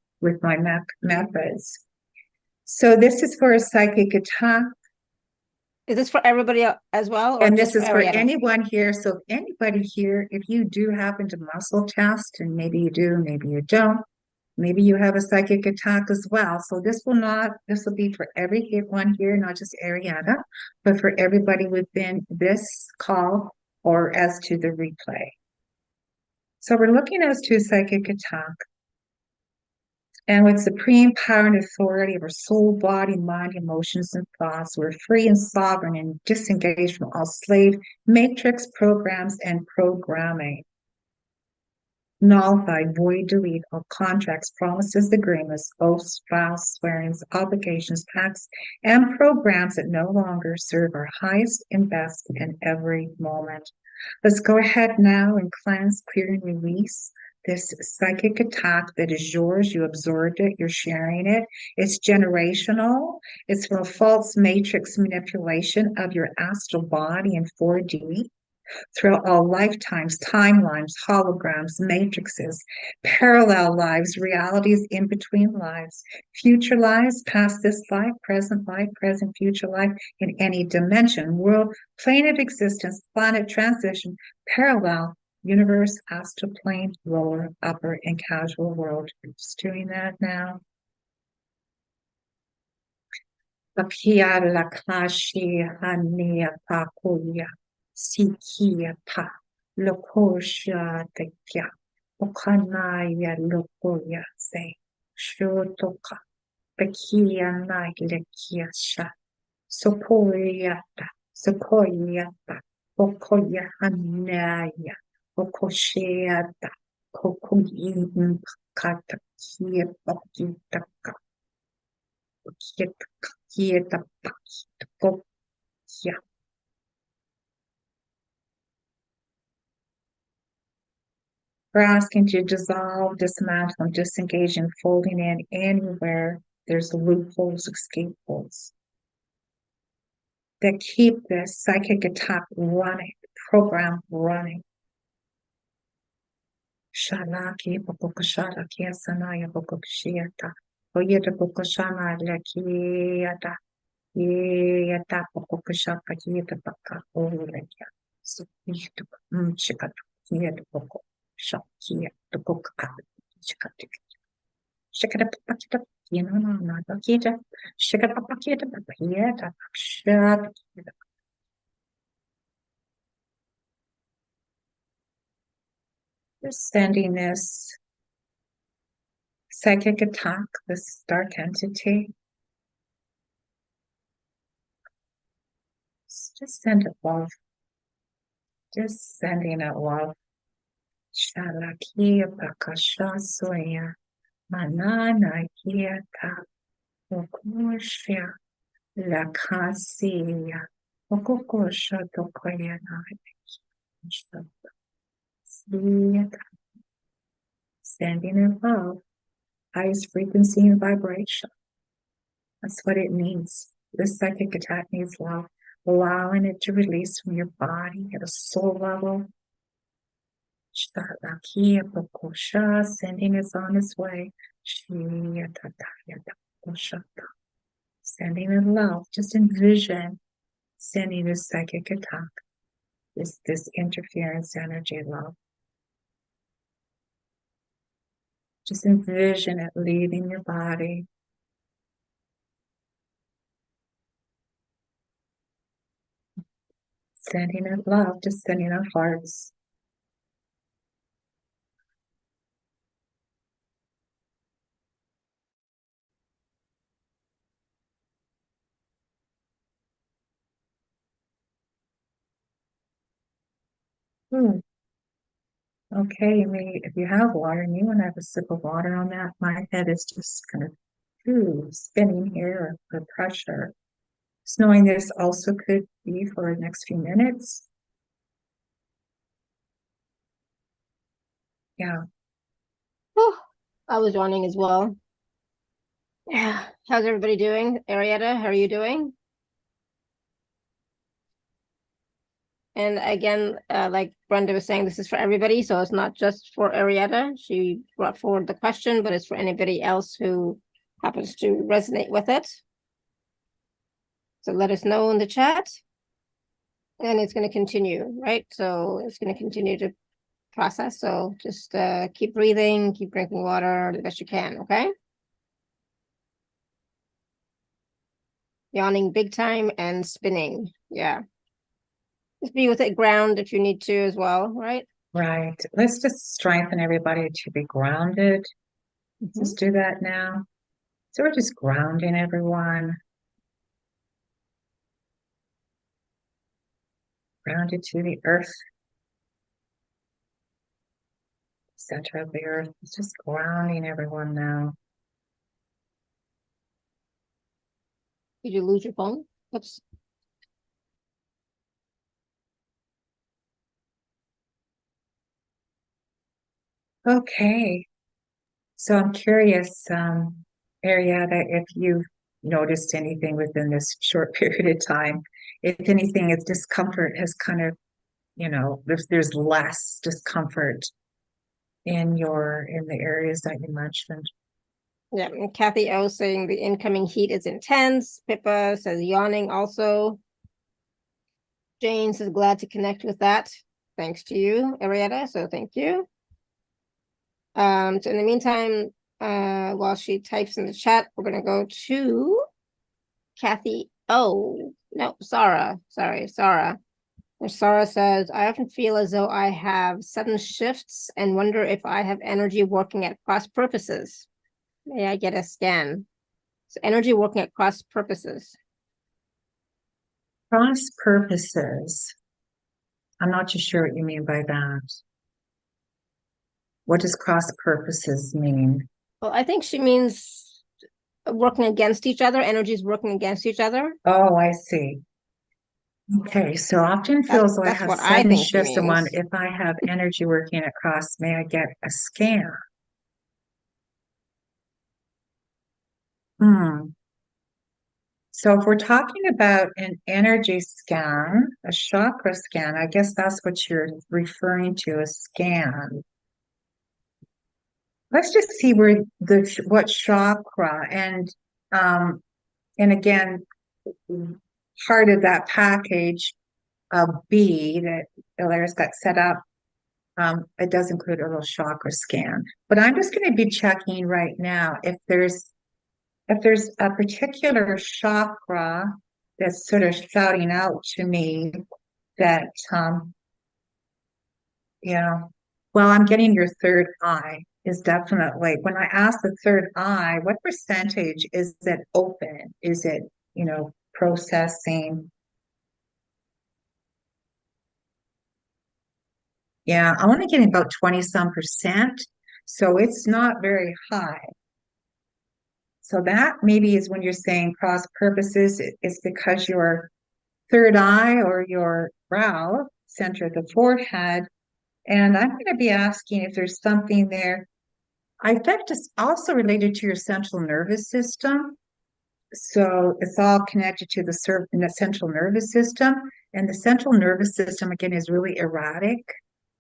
S2: methods. So this is for a psychic attack.
S1: Is this for everybody as well, or
S2: And
S1: just
S2: this
S1: for
S2: is for
S1: Arietta?
S2: anyone here. So if anybody here, if you do happen to muscle test, and maybe you do, maybe you don't, maybe you have a psychic attack as well. So this will be for everyone here, not just Ariana, but for everybody within this call or as to the replay. So we're looking as to a psychic attack. And with supreme power and authority of our soul, body, mind, emotions, and thoughts, we're free and sovereign and disengaged from all slave matrix programs and programming. Nullify, void, delete all contracts, promises, agreements, oaths, vows, swearings, obligations, pacts, and programs that no longer serve our highest and best in every moment. Let's go ahead now and cleanse, clear, and release this psychic attack that is yours. You absorbed it, you're sharing it. It's generational. It's from false matrix manipulation of your astral body in 4D throughout all lifetimes, timelines, holograms, matrices, parallel lives, realities in between lives, future lives, past this life, present, future life, in any dimension, world, plane of existence, planet transition, parallel, universe, astral plane, lower, upper, and casual world. Just doing that now. Pakia lakashi hania pakuya sikia pa lokosha tekya okanaya lokoya se Shotoka, Bekia Nailekiasha, Sopoyata, Sokoyata, Okoya Hanaya, Okosheata, Kokoyin Kata, Kietaka, Kietaka, Kietaka, Kokia. We're asking to dissolve, dismantle, and disengage and folding in anywhere there's loopholes, escape holes that keep this psychic attack running, program running. Shalaki Bokokashara Kiasanaya Bokokashiata, Oyeta Bokashana Lakiata, Yata Bokokashaka Yeta Baka, Olekia, Sukitu, Chikatu, Yet Boko, Shakia, the Boka, Chikatu. Shikata, you know, not the Kita, Shikata, Yeta, Shak. Just sending this psychic attack, this dark entity. Just send it love. Just sending it love. Shalakia Bakasha Soya Manana Kieta Okushia Lakasia Okokosha Tokoyana. Sending it love. Highest frequency and vibration. That's what it needs. This psychic attack needs love, allowing it to release from your body at a soul level. Sending us on its way. Sending in love. Just envision sending this psychic attack, this interference energy love. Just envision it leaving your body. Sending it love, just sending our hearts. Okay, if you have water and you want to have a sip of water on that, my head is just kind of spinning here for pressure. Just knowing this also could be for the next few minutes. Yeah.
S1: Oh, I was yawning as well. Yeah. How's everybody doing? Arietta, how are you doing? And again, like Brenda was saying, this is for everybody. So it's not just for Arietta. She brought forward the question, but it's for anybody else who happens to resonate with it. So let us know in the chat. And it's going to continue, right? So it's going to continue to process. So just keep breathing, keep drinking water the best you can, okay? Yawning big time and spinning. Yeah. Just be with it, ground if you need to as well, right?
S2: Right. Let's just strengthen everybody to be grounded. Let's do that now. So we're just grounding everyone. Grounded to the earth. Center of the earth. It's just grounding everyone now.
S1: Did you lose your phone? Oops.
S2: Okay. So I'm curious, Arietta, if you've noticed anything within this short period of time, if anything, if discomfort has kind of, there's less discomfort in the areas that you mentioned.
S1: Yeah, and Kathy O saying the incoming heat is intense. Pippa says yawning also. Jane says glad to connect with that. Thanks to you, Arietta. So thank you. So in the meantime, while she types in the chat, we're gonna go to Kathy O. No, Sarah. Sorry, Sarah. Where Sarah says, I often feel as though I have sudden shifts and wonder if I have energy working at cross purposes. May I get a scan? So energy working at cross purposes.
S2: Cross purposes. I'm not too sure what you mean by that. What does cross purposes mean?
S1: Well, I think she means working against each other, energies working against each other.
S2: Oh, I see. Okay, so often feels like I
S1: That's
S2: have
S1: what I
S2: sudden
S1: think she
S2: shifts in one.
S1: means.
S2: If I have energy working across, may I get a scan? Hmm. So if we're talking about an energy scan, a chakra scan, I guess that's what you're referring to, a scan. Let's just see where what chakra um and again part of that package of B that Hilaire's got set up, it does include a little chakra scan. But I'm just going to be checking right now if there's a particular chakra that's sort of shouting out to me that yeah, well, I'm getting your third eye is definitely when I ask the third eye, what percentage is it open? Is it, processing? Yeah, I want to get about 20 some percent. So it's not very high. So that maybe is when you're saying cross purposes, it's because your third eye or your brow, center of the forehead. And I'm going to be asking if there's something there. I think it's also related to your central nervous system. So it's all connected to the central nervous system. And the central nervous system, again, is really erratic.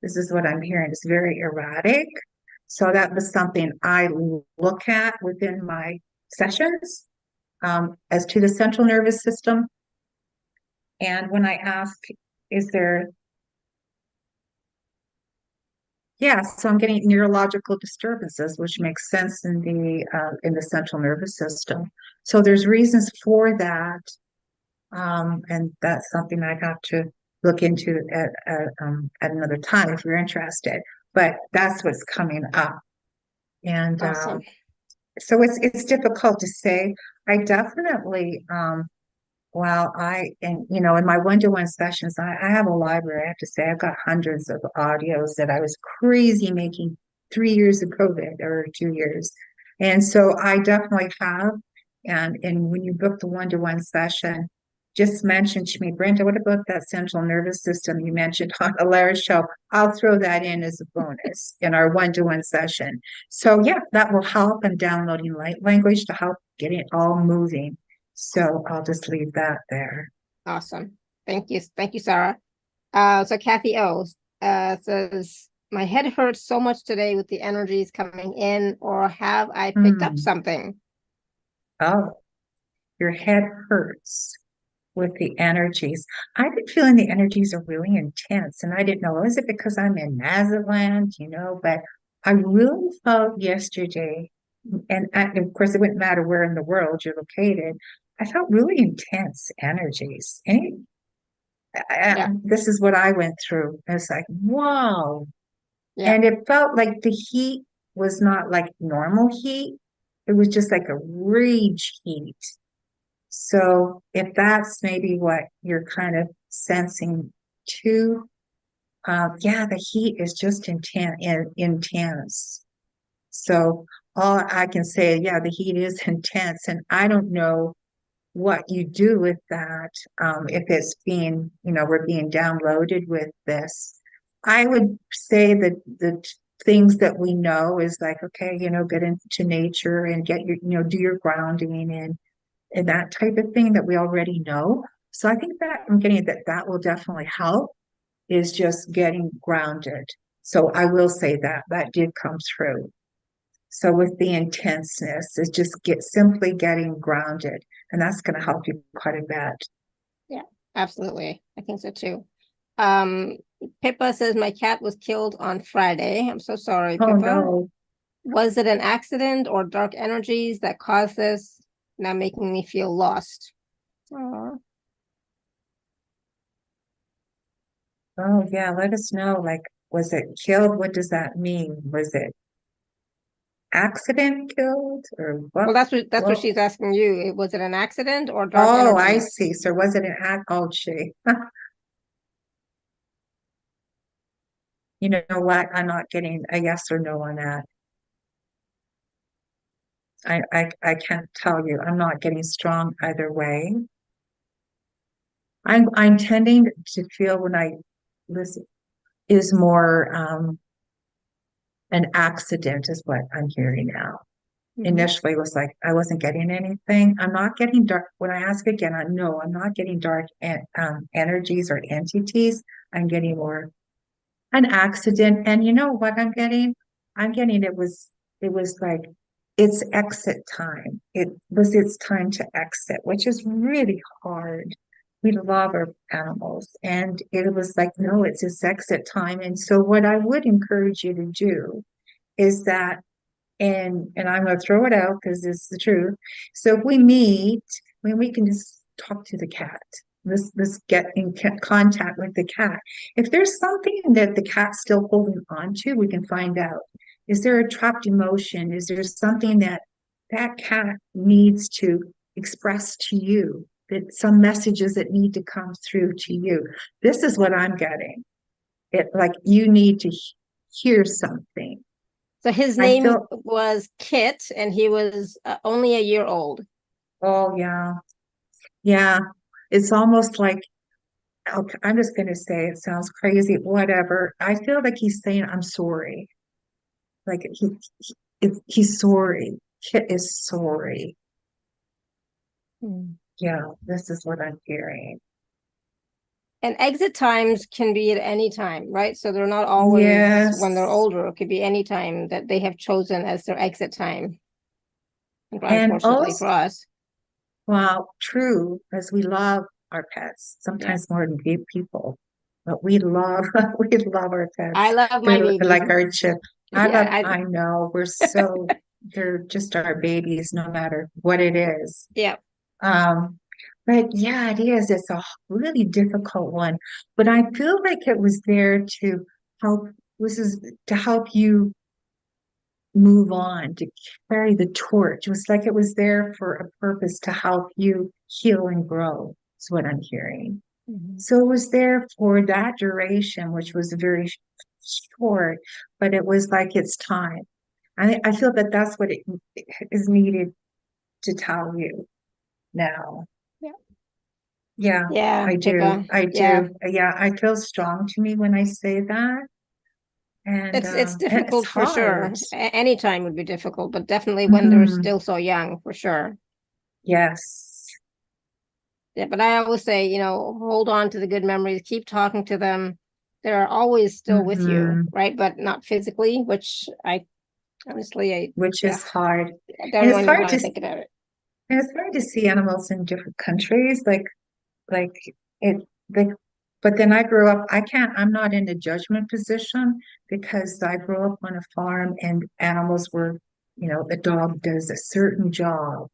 S2: This is what I'm hearing. It's very erratic. So that was something I look at within my sessions as to the central nervous system. And when I ask, is there, yeah, so I'm getting neurological disturbances, which makes sense in the central nervous system. So there's reasons for that, and that's something I'd have to look into at another time if you're interested. But that's what's coming up, and
S1: Awesome.
S2: so it's difficult to say. I definitely well, in my one-to-one sessions, I have a library. I have to say, I've got hundreds of audios that I was crazy making 3 years of COVID or 2 years. And so I definitely have. And when you book the one-to-one session, just mention to me, Brenda, what about that central nervous system you mentioned on Alara's show? I'll throw that in as a bonus in our one-to-one session. So yeah, that will help. I'm downloading light language to help get it all moving. So I'll just leave that there.
S1: Awesome. Thank you. Thank you, Sarah. So Kathy O says, my head hurts so much today with the energies coming in, or have I picked up something?
S2: Oh, your head hurts with the energies. I've been feeling the energies are really intense, and I didn't know, is it because I'm in Mazaland, but I really felt yesterday, and of course, it wouldn't matter where in the world you're located, I felt really intense energies. And this is what I went through. It's like, wow.
S1: Yeah.
S2: And it felt like the heat was not like normal heat. It was just like a rage heat. So if that's maybe what you're kind of sensing too, yeah, the heat is just intense. So all I can say, yeah, the heat is intense, and I don't know what you do with that. If it's being, we're being downloaded with this. I would say that the things that we know is like, okay, get into nature and get do your grounding and that type of thing that we already know. So I think that I'm getting that will definitely help is just getting grounded. So I will say that did come through. So with the intenseness, it's just simply getting grounded, and that's going to help you quite a bit.
S1: Yeah, absolutely. I think so too. Um, Pippa says my cat was killed on Friday. I'm so sorry,
S2: Oh
S1: Pippa.
S2: no.
S1: Was it an accident or dark energies that caused this? Now making me feel lost. Aww.
S2: Oh yeah, let us know. Like, was it killed? What does that mean? Was it accident killed or what?
S1: Well, that's what
S2: Well,
S1: she's asking you. Was it an accident or dark
S2: oh, I
S1: energy?
S2: see. So was it an act? Oh, gee. You know what? I'm not getting a yes or no on that. I can't tell you. I'm not getting strong either way. I'm tending to feel when I listen is more an accident is what I'm hearing now. Initially was like I wasn't getting anything. I'm not getting dark. When I ask again, I know I'm not getting dark energies or entities. I'm getting more an accident. And you know what I'm getting? I'm getting it was like it's exit time. It was its time to exit, which is really hard. We love our animals. And it was like, no, it's its exit time. And so what I would encourage you to do is that and I'm going to throw it out because it's the truth. So if we meet, when we can just talk to the cat, let's get in contact with the cat. If there's something that the cat's still holding on to, we can find out. Is there a trapped emotion? Is there something that that cat needs to express to you? That some messages that need to come through to you. This is what I'm getting. It like you need to hear something.
S1: So his
S2: I
S1: name
S2: feel
S1: was Kit, and he was only a year old.
S2: Oh, yeah. Yeah. It's almost like, okay, I'm just going to say it sounds crazy, whatever. I feel like he's saying, I'm sorry. Like he's sorry. Kit is sorry.
S1: Hmm.
S2: Yeah, this is what I'm hearing.
S1: And exit times can be at any time, right? So they're not always when they're
S2: Yes.
S1: older. It could be any time that they have chosen as their exit time,
S2: And
S1: unfortunately
S2: also,
S1: for us.
S2: well, true, as we love our pets,
S1: Yeah.
S2: sometimes more than people, but we love, we love our
S1: I
S2: pets.
S1: love my
S2: They're
S1: babies.
S2: like our chip.
S1: Yeah,
S2: I know, they're just our babies, no matter what it is.
S1: yeah.
S2: Um, but yeah, it is. It's a really difficult one, but I feel like it was there to help, this is to help you move on, to carry the torch. It was like it was there for a purpose to help you heal and grow, is what I'm hearing.
S1: Mhm.
S2: So it was there for that duration, which was very short, but it was like it's time. I feel that that's what it is needed to tell you now.
S1: Yeah.
S2: Yeah,
S1: Yeah,
S2: I do.
S1: Pippa.
S2: I
S1: Yeah.
S2: do. Yeah, I feel strong to me when I say that.
S1: It's
S2: And it's
S1: difficult for
S2: hard.
S1: sure. Any time would be difficult, but definitely when they're
S2: Hmm.
S1: still so young, for sure.
S2: Yes.
S1: Yeah, but I always say, hold on to the good memories, keep talking to them. They're always still with you,
S2: Hmm.
S1: right? But not physically, which I honestly,
S2: Which
S1: yeah,
S2: is hard.
S1: I
S2: And
S1: don't
S2: it's
S1: even
S2: hard
S1: want to
S2: to
S1: think about it.
S2: and it's hard to see animals in different countries. Like it like but then I grew up, I'm not in a judgment position because I grew up on a farm and animals were, the dog does a certain job.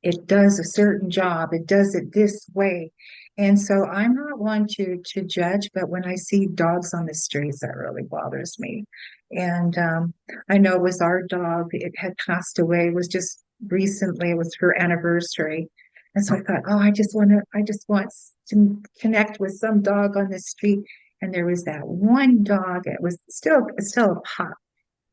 S2: It does a certain job. It does it this way. And so I'm not one to judge, but when I see dogs on the streets, that really bothers me. And I know it was our dog, it had passed away, it was just recently, it was her anniversary. And so I thought, oh, I just want to connect with some dog on the street. And there was that one dog, it's still a pup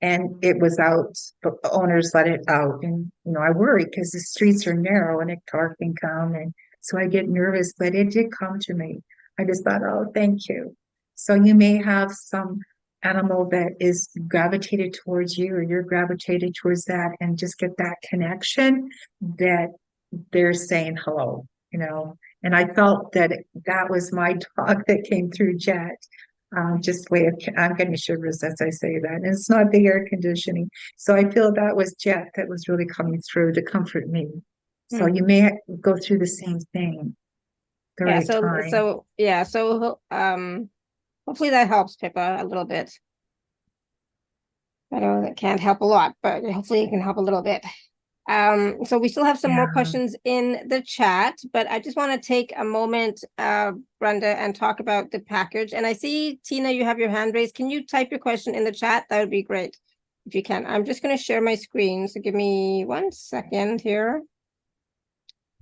S2: and it was out. The owners let it out, and I worry because the streets are narrow and a car can come, and so I get nervous. But it did come to me. I just thought, oh, thank you. So you may have some animal that is gravitated towards you, or you're gravitated towards that, and just get that connection that they're saying hello. And I felt that that was my dog that came through Jet. Just way of, I'm getting shivers as I say that. And it's not the air conditioning. So I feel that was Jet that was really coming through to comfort me. So you
S1: Mhm.
S2: may go through the same thing the
S1: Yeah,
S2: right
S1: so
S2: time.
S1: so yeah, so hopefully that helps Pippa a little bit. I know that can't help a lot, but hopefully it can help a little bit. So we still have some more
S2: Yeah.
S1: questions in the chat, but I just want to take a moment, Brenda, and talk about the package. And I see, Tina, you have your hand raised. Can you type your question in the chat? That would be great. if you can. I'm just going to share my screen, so give me 1 second here.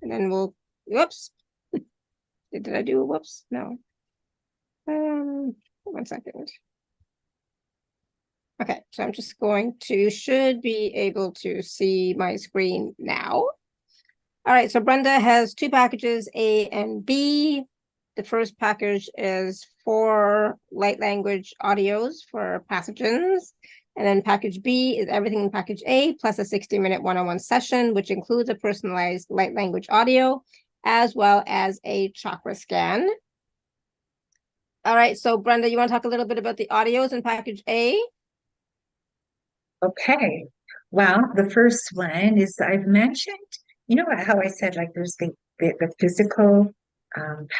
S1: And then we'll, whoops. Did I do a whoops? No. 1 second. Okay, so I'm just going to, should be able to see my screen now. All right, so Brenda has 2 packages, A and B. The first package is 4 light language audios for pathogens. And then package B is everything in package A, plus a 60-minute one-on-one session, which includes a personalized light language audio, as well as a chakra scan. All right, so Brenda, you want to talk a little bit about the audios in package A?
S2: Okay. Well, the first one is I've mentioned, you know how I said like there's the physical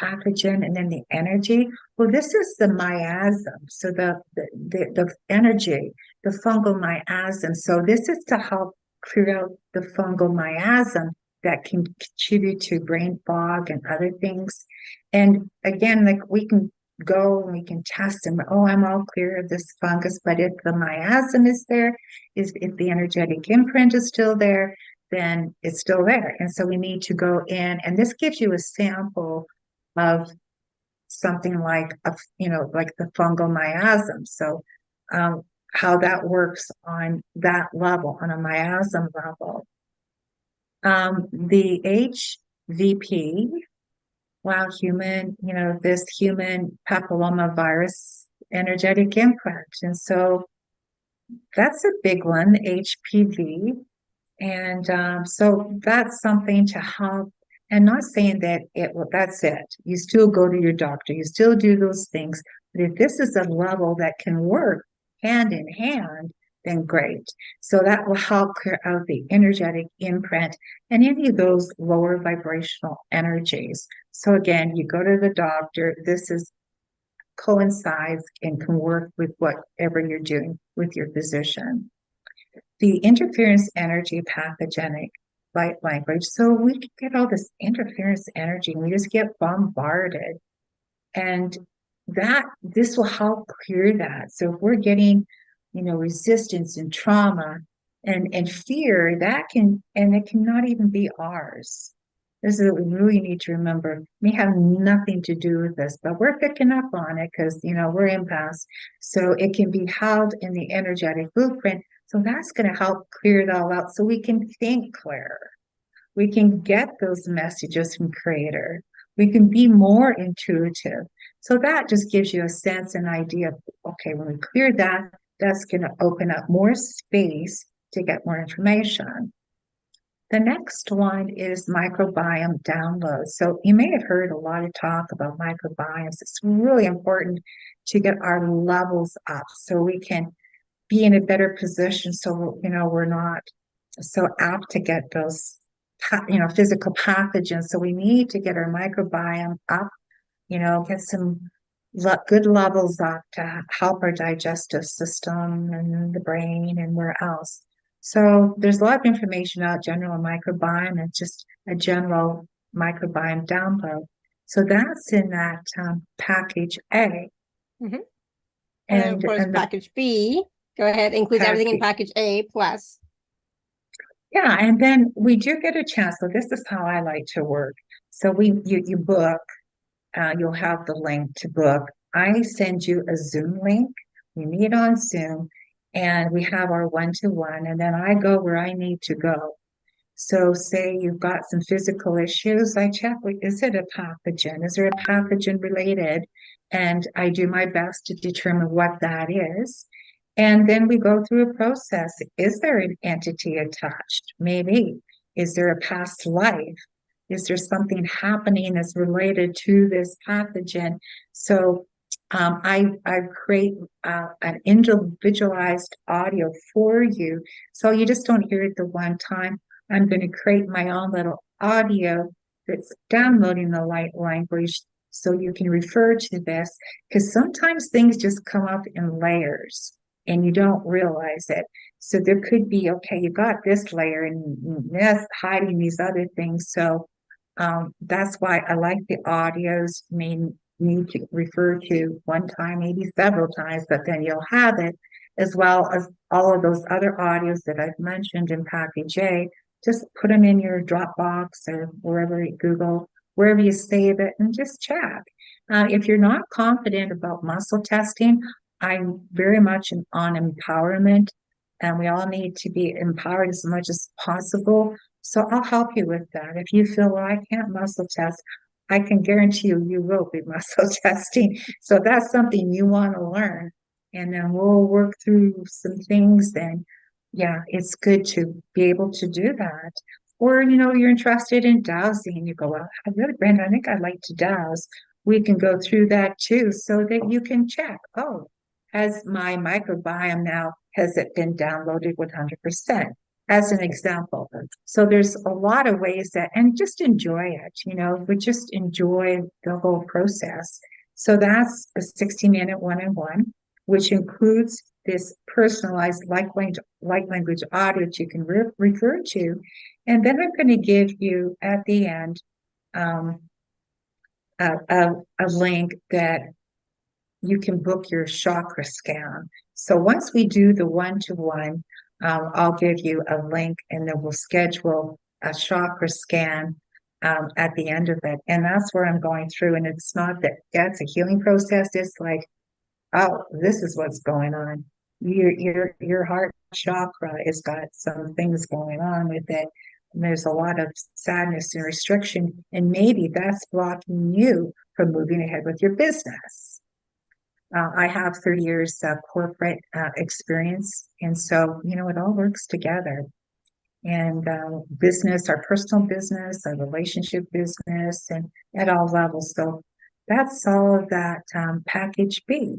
S2: pathogen and then the energy. Well, this is the miasm. So the energy, the fungal miasm. So this is to help clear out the fungal miasm that can contribute to brain fog and other things. And again, like we can go and we can test and oh, I'm all clear of this fungus, but if the miasm is there, if the energetic imprint is still there, then it's still there. And so we need to go in, and this gives you a sample of something like like the fungal miasm. So how that works on that level, on a miasm level. The HVP, wow, human, this human papillomavirus energetic imprint. And so that's a big one, HPV. And so that's something to help. And not saying that that's it. You still go to your doctor, you still do those things. But if this is a level that can work hand in hand, then great. So that will help clear out the energetic imprint and any of those lower vibrational energies. So again, you go to the doctor, this is coincides and can work with whatever you're doing with your physician. The interference energy pathogenic light language. So we can get all this interference energy and we just get bombarded. And this will help clear that. So if we're getting, resistance and trauma and fear, it cannot even be ours. This is what we really need to remember. It may have nothing to do with this, but we're picking up on it because, we're empaths. So it can be held in the energetic blueprint. So that's going to help clear it all out so we can think clearer. We can get those messages from Creator. We can be more intuitive. So that just gives you a sense and idea of, okay, when we clear that, that's going to open up more space to get more information. The next one is microbiome download. So you may have heard a lot of talk about microbiomes. It's really important to get our levels up so we can be in a better position so, we're not so apt to get those, physical pathogens. So we need to get our microbiome up, get some good levels up to help our digestive system and the brain and where else. So there's a lot of information out general microbiome and just a general microbiome download. So that's in that package A.
S1: Mm-hmm. And of course, package B, go ahead, includes everything in package A plus.
S2: Yeah, and then we do get a chance. So this is how I like to work. So you book, you'll have the link to book. I send you a Zoom link. We meet on Zoom and we have our one-to-one, and then I go where I need to go. So say you've got some physical issues, I check, is it a pathogen? Is there a pathogen related? And I do my best to determine what that is. And then we go through a process. Is there an entity attached? Maybe. Is there a past life? Is there something happening that's related to this pathogen? So I create an individualized audio for you. So you just don't hear it the one time. I'm going to create my own little audio that's downloading the light language so you can refer to this, because sometimes things just come up in layers and you don't realize it. So there could be, okay, you got this layer and that's hiding these other things. So that's why I like the audios. I mean, need to refer to one time, maybe several times, but then you'll have it, as well as all of those other audios that I've mentioned in package A. Just put them in your Dropbox or wherever you Google, wherever you save it, and just check. If you're not confident about muscle testing, I'm very much on empowerment, and we all need to be empowered as much as possible. So I'll help you with that. If you feel, well, I can't muscle test, I can guarantee you, you will be muscle testing. So that's something you want to learn. And then we'll work through some things. Then, yeah, it's good to be able to do that. Or, you're interested in dowsing. You go, well, Brenda, I think I'd like to douse. We can go through that too, so that you can check, oh, has my microbiome now, has it been downloaded 100%? As an example. So there's a lot of ways that, and just enjoy it, we just enjoy the whole process. So that's a 60-minute one-on-one, which includes this personalized like language audio that you can refer to. And then I'm going to give you at the end a link that you can book your chakra scan. So once we do the one-to-one, I'll give you a link, and then we'll schedule a chakra scan at the end of it. And that's where I'm going through. And it's not that that's a healing process. It's like, oh, this is what's going on. Your heart chakra has got some things going on with it. And there's a lot of sadness and restriction, and maybe that's blocking you from moving ahead with your business. I have 30 years of corporate experience, and so, it all works together. And business, our personal business, our relationship business, and at all levels. So that's all of that package B.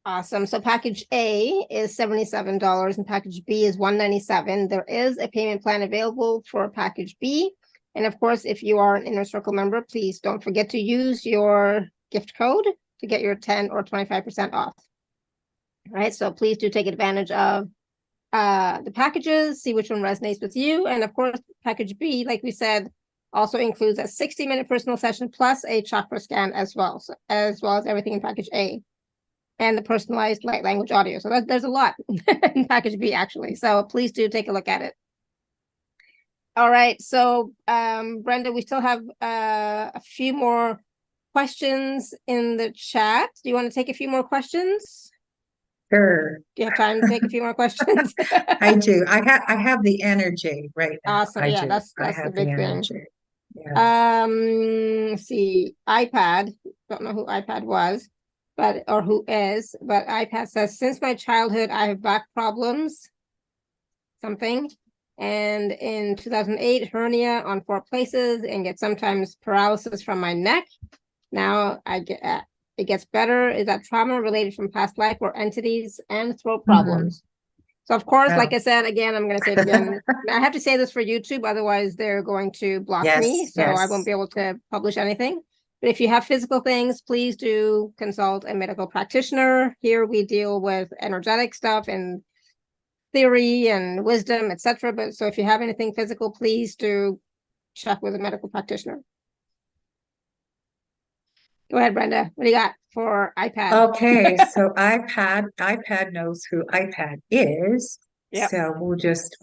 S1: Awesome. So package A is $77 and package B is $197. There is a payment plan available for package B. And of course, if you are an Inner Circle member, please don't forget to use your gift code to get your 10 or 25% off. All right. So please do take advantage of the packages, see which one resonates with you. And of course, package B, like we said, also includes a 60-minute personal session plus a chakra scan as well as everything in package A. And the personalized light language audio. So there's a lot in package B, actually. So please do take a look at it. All right. So, Brenda, we still have a few more questions in the chat. Do you want to take a few more questions?
S2: Sure.
S1: Do you have time to take a few more questions?
S2: I do. I have the energy right now.
S1: Awesome. Yeah, that's the big thing.
S2: Yeah.
S1: Let's see. iPad. Don't know who iPad was. Or who is, but iPad says, since my childhood, I have back problems, something. And in 2008, hernia on 4 places and get sometimes paralysis from my neck. Now it gets better. Is that trauma related from past life or entities and throat problems? So of course, like I said, again, I'm going to say it again. I have to say this for YouTube, otherwise they're going to block me. So I won't be able to publish anything. But if you have physical things, please do consult a medical practitioner. Here we deal with energetic stuff and theory and wisdom, etc. But so if you have anything physical, please do check with a medical practitioner. Go ahead, Brenda. What do you got for iPad?
S2: Okay, so iPad knows who iPad is. Yep. So we'll just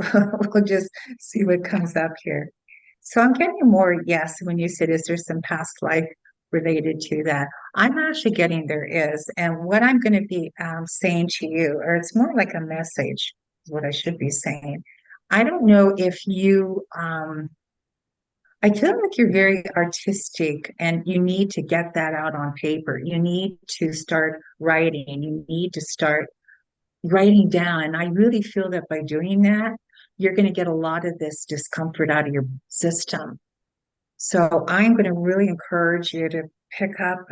S2: see what comes up here. So I'm getting more yes when you said, is there some past life related to that? I'm actually getting there is. And what I'm going to be saying to you, or it's more like a message, is what I should be saying. I don't know if you, I feel like you're very artistic and you need to get that out on paper. You need to start writing. You need to start writing down. And I really feel that by doing that, you're going to get a lot of this discomfort out of your system. So I'm going to really encourage you to pick up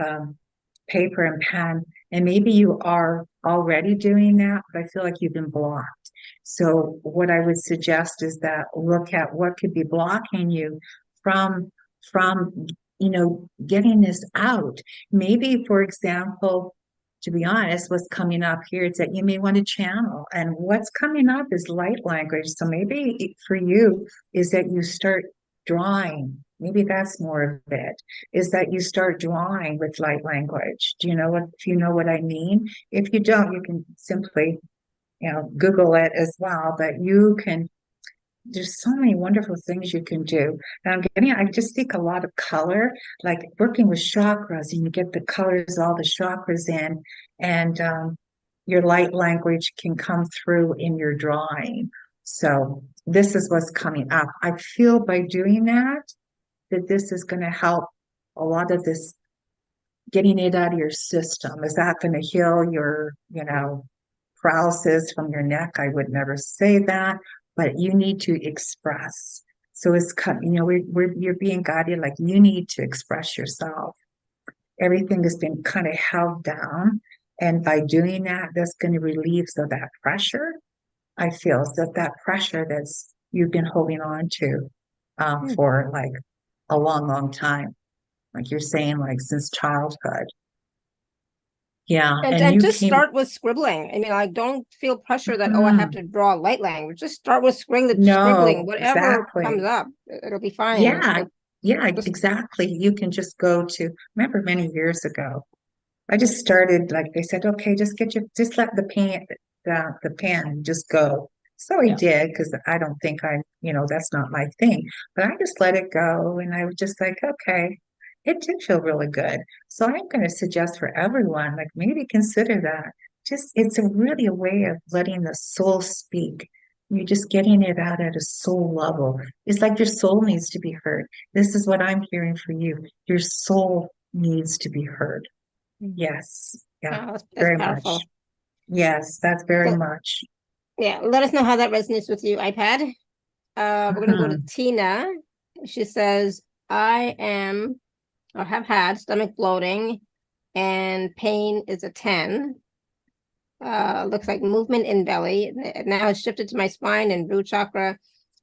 S2: paper and pen, and maybe you are already doing that, but I feel like you've been blocked. So what I would suggest is that look at what could be blocking you from getting this out. Maybe, for example, to be honest, what's coming up here is that you may want to channel, and what's coming up is light language. So maybe for you is that you start drawing. Maybe that's more of it, is that you start drawing with light language. Do you know what, if you know what I mean? If you don't, you can simply, Google it as well, but you can, there's so many wonderful things you can do. And I just think a lot of color, like working with chakras, and you get the colors, all the chakras in, and your light language can come through in your drawing. So this is what's coming up. I feel by doing that this is going to help a lot of this, getting it out of your system. Is that going to heal your, paralysis from your neck? I would never say that, but you need to express. So it's, you're being guided, like you need to express yourself. Everything has been kind of held down. And by doing that, that's going to relieve some of that pressure. I feel that pressure that's you've been holding on to for like a long, long time. Like you're saying, like since childhood. Yeah.
S1: And just start with scribbling. I mean, I don't feel pressure that, I have to draw light language. Just start with scribbling, whatever comes up. It'll be fine.
S2: Yeah. Yeah, exactly. You can just go to, remember many years ago, I just started, like they said, okay, just let the pen just go. So I did, because I don't think that's not my thing, but I just let it go. And I was just like, okay, it did feel really good. So I'm going to suggest for everyone, like maybe consider that. It's really a way of letting the soul speak. You're just getting it out at a soul level. It's like your soul needs to be heard. This is what I'm hearing for you. Your soul needs to be heard. Yes. Yeah.
S1: That's
S2: very
S1: powerful.
S2: much. Yes, that's very much.
S1: Yeah. Let us know how that resonates with you, iPad. We're going to go to Tina. She says, I am or have had stomach bloating and pain is a 10. Looks like movement in belly. Now it's shifted to my spine and root chakra,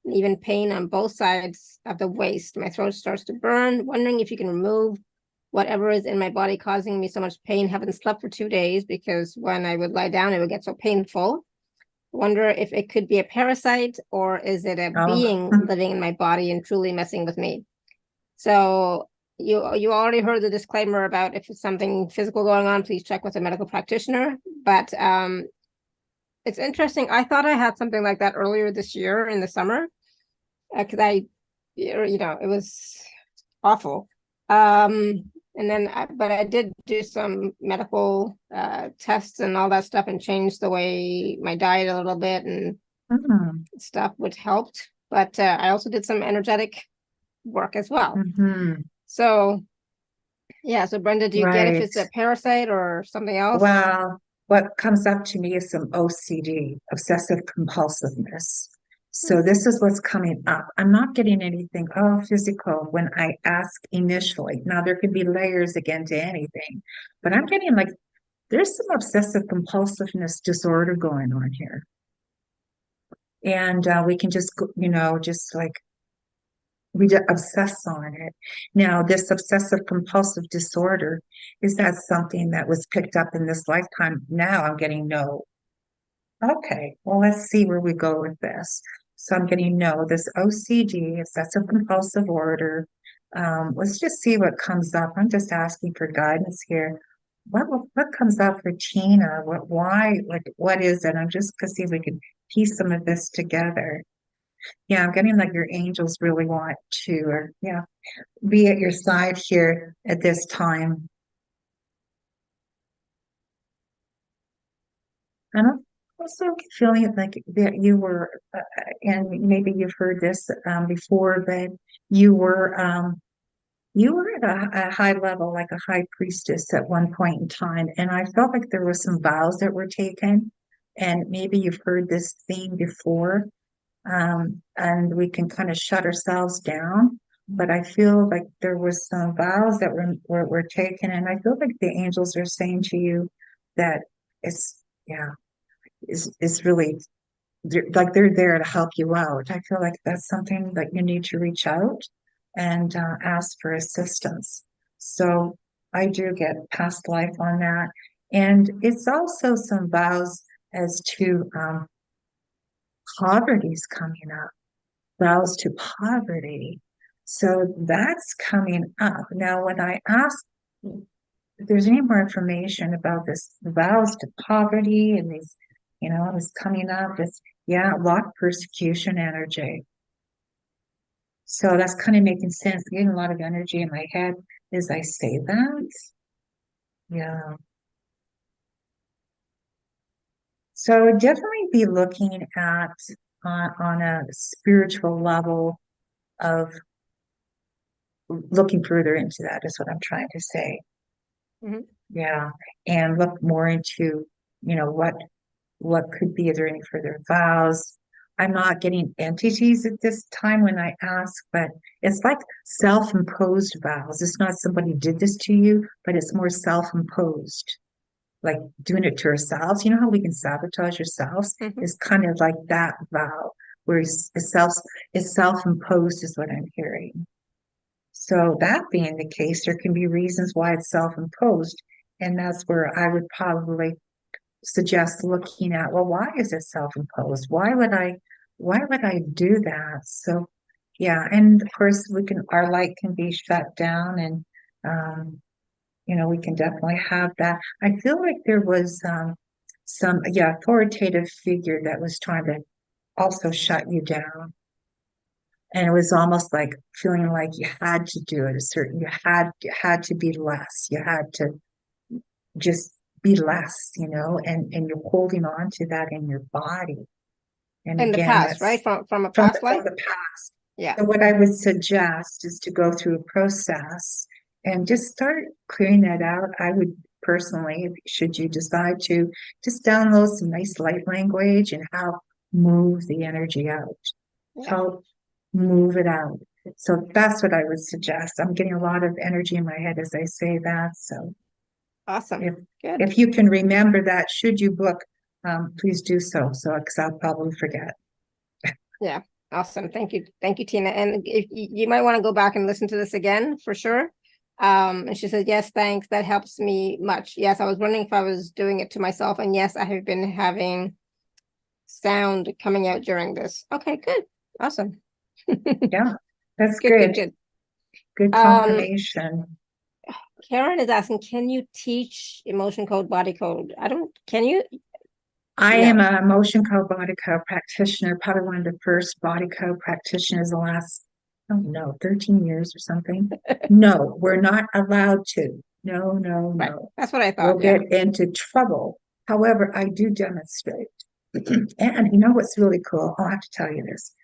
S1: and even pain on both sides of the waist. My throat starts to burn. Wondering if you can remove whatever is in my body causing me so much pain. Haven't slept for 2 days because when I would lie down, it would get so painful. Wonder if it could be a parasite, or is it a being living in my body and truly messing with me? So you already heard the disclaimer about if it's something physical going on, please check with a medical practitioner. But it's interesting. I thought I had something like that earlier this year in the summer, because it was awful. And then, but I did do some medical tests and all that stuff, and changed the way my diet a little bit and stuff, which helped. But I also did some energetic work as well. So, yeah. So, Brenda, do you get if it's a parasite or something else?
S2: Well, what comes up to me is some OCD, obsessive compulsiveness. So this is what's coming up. I'm not getting anything physical when I ask initially. Now there could be layers again to anything, but I'm getting like there's some obsessive compulsiveness disorder going on here, and we can just just like we obsess on it. Now this obsessive compulsive disorder, is that something that was picked up in this lifetime? Now I'm getting no. Okay, well, let's see where we go with this. So I'm getting no, this OCD, obsessive compulsive order. Let's just see what comes up. I'm just asking for guidance here. What comes up for Tina? What is it? I'm just gonna see if we can piece some of this together. Yeah, I'm getting like your angels really want to, be at your side here at this time. And I'm also feeling like that you were, and maybe you've heard this before, but you were at a high level, like a high priestess at one point in time, and I felt like there were some vows that were taken, and maybe you've heard this theme before, and we can kind of shut ourselves down. But I feel like there was some vows that were taken, and I feel like the angels are saying to you that it's is really like they're there to help you out. I feel like that's something that you need to reach out and ask for assistance. So I do get past life on that. And it's also some vows as to poverty's coming up, vows to poverty. So that's coming up. Now, when I ask if there's any more information about this vows to poverty and these, this coming up, it's, yeah, a lot of persecution energy. So that's kind of making sense. Getting a lot of energy in my head as I say that. Yeah. So I'd definitely be looking at on a spiritual level of looking further into that is what I'm trying to say.
S1: Mhm.
S2: Yeah. And look more into, what could be, is there any further vows? I'm not getting entities at this time when I ask, but it's like self-imposed vows. It's not somebody did this to you, but it's more self-imposed, like doing it to ourselves. You know how we can sabotage ourselves?
S1: Mhm.
S2: It's kind of like that vow, where it's self-imposed is what I'm hearing. So that being the case, there can be reasons why it's self-imposed. And that's where I would probably suggest looking at, well, why is it self-imposed? Why would I do that? So yeah, and of course our light can be shut down and we can definitely have that. I feel like there was some authoritative figure that was trying to also shut you down. And it was almost like feeling like you had to do it you had to be less. You had to just be less, and you're holding on to that in your body. And
S1: In the
S2: again,
S1: past, right?
S2: that's
S1: From a
S2: from
S1: past life?
S2: the past.
S1: Yeah.
S2: So what I would suggest is to go through a process and just start clearing that out. I would personally, should you decide to, just download some nice light language and how move the energy out,
S1: Yeah.
S2: how move it out. So that's what I would suggest. I'm getting a lot of energy in my head as I say that. So
S1: Awesome.
S2: if
S1: Good.
S2: if you can remember that, should you book, please do so. So because I'll probably forget.
S1: Yeah. Awesome. Thank you. Thank you, Tina. And if you might want to go back and listen to this again for sure. And she said, yes, thanks. That helps me much. Yes, I was wondering if I was doing it to myself. And yes, I have been having sound coming out during this. Okay, good. Awesome.
S2: Yeah, that's
S1: Good, good,
S2: good.
S1: good.
S2: Good confirmation.
S1: Karen is asking, can you teach emotion code, body code? Can you?
S2: I
S1: No.
S2: am a motion code body code practitioner, probably one of the first body code practitioners the last, I don't know, 13 years or something. No, we're not allowed to. No, no,
S1: Right.
S2: no.
S1: That's what I
S2: We'll
S1: thought. Yeah.
S2: get into trouble. However, I do demonstrate. And you know what's really cool? I'll have to tell you this.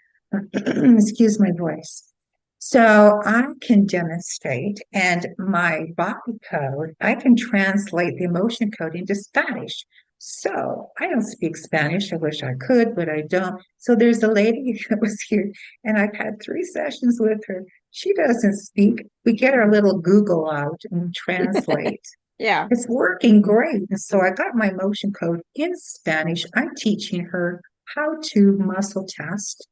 S2: Excuse my voice. So I can demonstrate, and my body code, I can translate the emotion code into Spanish. So I don't speak Spanish. I wish I could, but I don't. So there's a lady that was here, and I've had 3 sessions with her. She doesn't speak. We get our little Google out and translate.
S1: Yeah.
S2: It's working great. And so I got my emotion code in Spanish. I'm teaching her how to muscle test,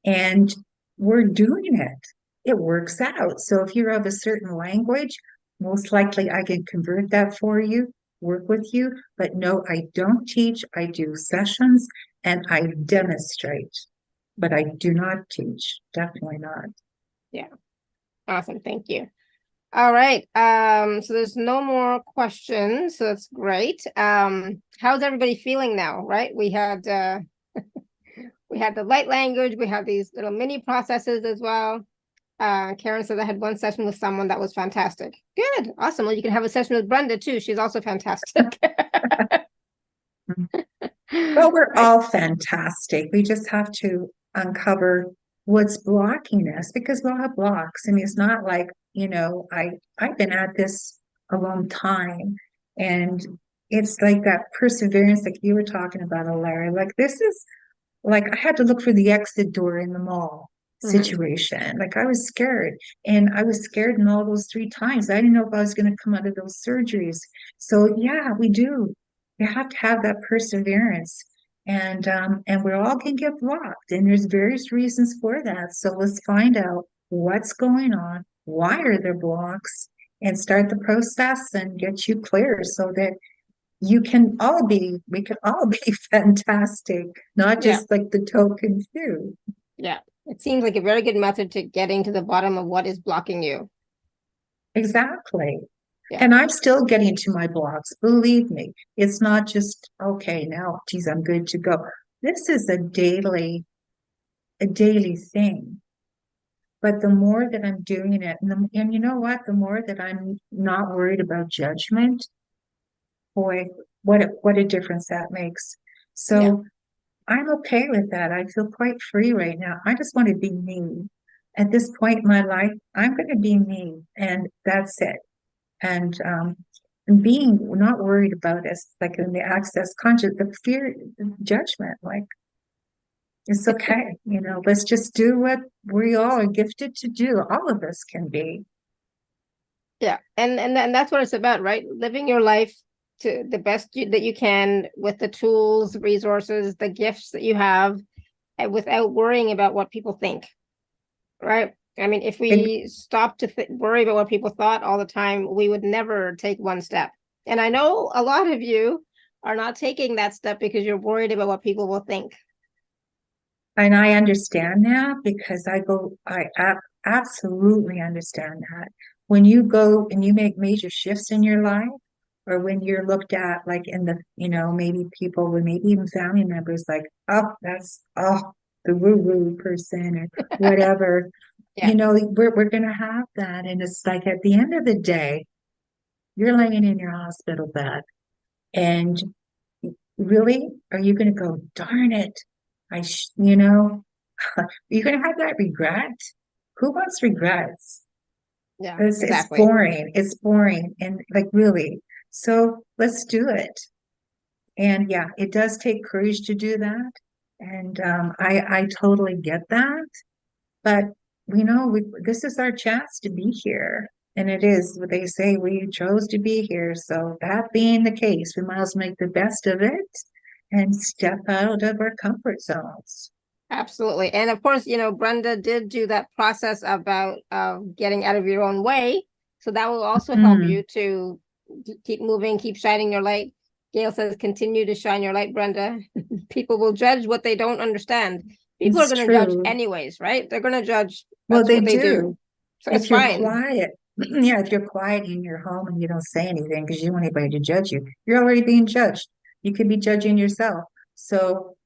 S2: and we're doing it. It works out. So if you're of a certain language, most likely I can convert that for you, work with you. But no, I don't teach. I do sessions and I demonstrate, but I do not teach. Definitely not.
S1: Yeah. Awesome. Thank you. All right. So there's no more questions. So that's great. How's everybody feeling now? Right. We had we had the light language, we have these little mini processes as well. Karen says I had one session with someone that was fantastic. Good. Awesome. Well, you can have a session with Brenda too. She's also fantastic.
S2: Well, we're
S1: Right.
S2: all fantastic. We just have to uncover what's blocking us because we'll have blocks. I mean, it's not like, I've been at this a long time, and it's like that perseverance like you were talking about, Larry. Like this is like I had to look for the exit door in the mall
S1: Mhm.
S2: situation. Like I was scared, and I was scared in all those 3 times. I didn't know if I was going to come out of those surgeries. So yeah, we do. You have to have that perseverance, and we all can get blocked, and there's various reasons for that. So let's find out what's going on, why are there blocks, and start the process and get you clear so that we can all be fantastic, not
S1: Yeah.
S2: just like the token few.
S1: Yeah. It seems like a very good method to getting to the bottom of what is blocking you.
S2: Exactly.
S1: Yeah.
S2: And I'm still getting to my blocks. Believe me, it's not just, okay, now, geez, I'm good to go. This is a daily thing. But the more that I'm doing it, and you know what? The more that I'm not worried about judgment, boy, what a difference that makes.
S1: Yeah.
S2: So I'm okay with that. I feel quite free right now. I just want to be me. At this point in my life, I'm going to be me, and that's it. And being not worried about us, like in the access conscious, the fear, the judgment, like it's okay. Let's just do what we all are gifted to do. All of us can be.
S1: Yeah. And that's what it's about, right? Living your life to the best that you can with the tools, resources, the gifts that you have, and without worrying about what people think, right? I mean, if
S2: It,
S1: we stop to worry about what people thought all the time, we would never take one step. And I know a lot of you are not taking that step because you're worried about what people will think.
S2: and I understand that because absolutely understand that. When you go and you make major shifts in your life, or when you're looked at like in maybe people with maybe even family members like, oh, that's the woo-woo person or whatever,
S1: Yeah.
S2: we're gonna have that. And it's like at the end of the day, you're laying in your hospital bed and really, are you gonna go, darn it? You're gonna have that regret. Who wants regrets?
S1: Yeah,
S2: It's
S1: exactly.
S2: boring. It's boring. And like really. So let's do it. And yeah, it does take courage to do that. And I totally get that. But this is our chance to be here. And it is what they say, we chose to be here. So that being the case, we might as well make the best of it and step out of our comfort zones.
S1: Absolutely. And of course, Brenda did do that process about getting out of your own way. So that will also help
S2: Mm,
S1: you to keep moving, keep shining your light. Gail says, continue to shine your light, Brenda. People will judge what they don't understand. People are
S2: it's
S1: going to judge
S2: true.
S1: anyways, right? They're going to judge.
S2: Well,
S1: That's
S2: they
S1: what they do.
S2: do.
S1: So it's
S2: If you're
S1: fine.
S2: quiet, yeah, if you're quiet in your home and you don't say anything because you don't want anybody to judge you, you're already being judged. You could be judging yourself. So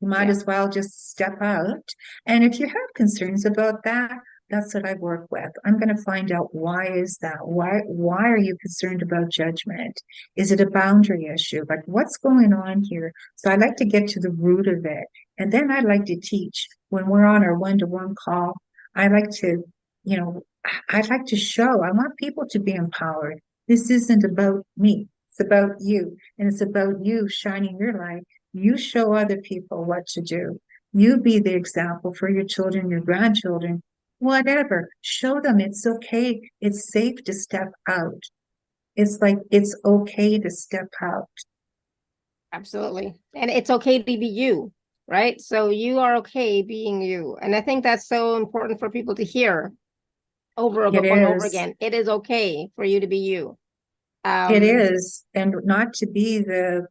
S2: you might
S1: Yeah,
S2: as well just step out. And if you have concerns about that, that's what I work with. I'm going to find out why is that? Why are you concerned about judgment? Is it a boundary issue? Like what's going on here? So I like to get to the root of it. And then I like to teach when we're on our one-to-one call. I like to, you know, I'd like to show, I want people to be empowered. This isn't about me. It's about you. And it's about you shining your light. You show other people what to do. You be the example for your children, your grandchildren, whatever. Show them it's okay. It's safe to step out. It's like it's okay to step out.
S1: absolutely. And it's okay to be you, right? So you are okay being you. And I think that's so important for people to hear over
S2: It
S1: and over
S2: is.
S1: again. It is okay for you to be you.
S2: It
S1: Um,
S2: is. And not to be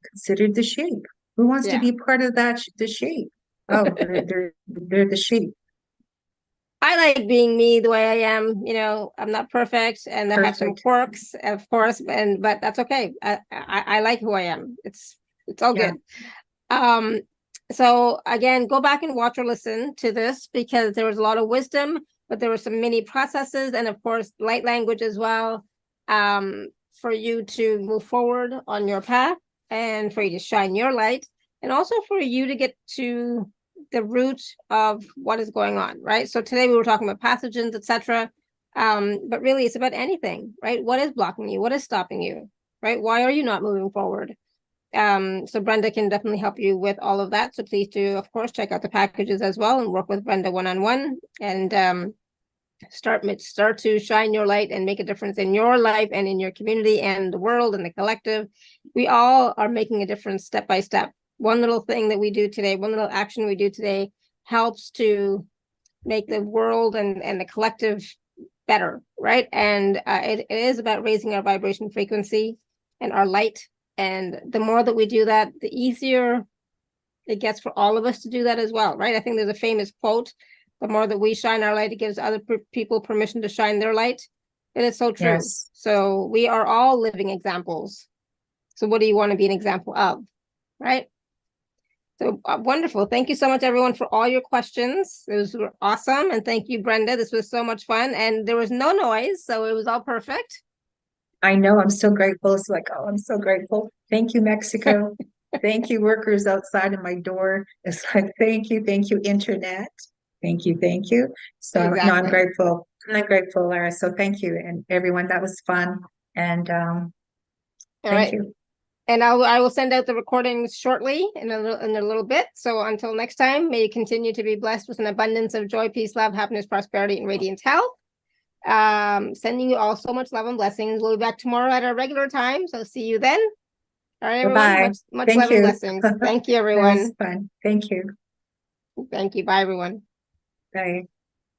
S2: considered the sheep. Who wants to
S1: yeah.
S2: be part of the sheep? Oh, they're the sheep.
S1: I like being me the way I am. I'm not perfect and I have some
S2: Perfect.
S1: quirks, of course, but that's okay. I like who I am. It's all
S2: Yeah.
S1: good. Um, so again, go back and watch or listen to this because there was a lot of wisdom, but there were some mini processes and of course light language as well, for you to move forward on your path and for you to shine your light and also for you to get to the root of what is going on, right? So today we were talking about pathogens, etc. But really it's about anything, right? What is blocking you? What is stopping you? Right? Why are you not moving forward? So Brenda can definitely help you with all of that. So please do, of course, check out the packages as well and work with Brenda one-on-one and start to shine your light and make a difference in your life and in your community and the world and the collective. We all are making a difference step by step. One little thing that we do today, one little action we do today helps to make the world and the collective better, right? And it is about raising our vibration frequency and our light. And the more that we do that, the easier it gets for all of us to do that as well, right? I think there's a famous quote The more that we shine our light, it gives other people permission to shine their light. It is so true.
S2: Yes.
S1: So we are all living examples. So what do you want to be an example of, right? So wonderful. Thank you so much, everyone, for all your questions. It was awesome. And thank you, Brenda. This was so much fun. And there was no noise, so it was all perfect.
S2: I know. I'm so grateful. It's like, oh, I'm so grateful. Thank you, Mexico. Thank you, workers outside of my door. It's like, thank you, internet. Thank you, thank you. So no, I'm
S1: Exactly.
S2: grateful. I'm grateful, Lara. So thank you, and everyone. That was fun. And
S1: All
S2: thank
S1: right.
S2: you.
S1: And I will send out the recordings shortly in a little bit. So until next time, may you continue to be blessed with an abundance of joy, peace, love, happiness, prosperity, and radiant health. Sending you all so much love and blessings. We'll be back tomorrow at our regular time. So see you then. All right, everyone.
S2: Bye-bye.
S1: Much
S2: Thank
S1: love and
S2: you.
S1: blessings. Thank you,
S2: That was
S1: everyone.
S2: fun. Thank you.
S1: Thank you. Bye, everyone.
S2: Bye.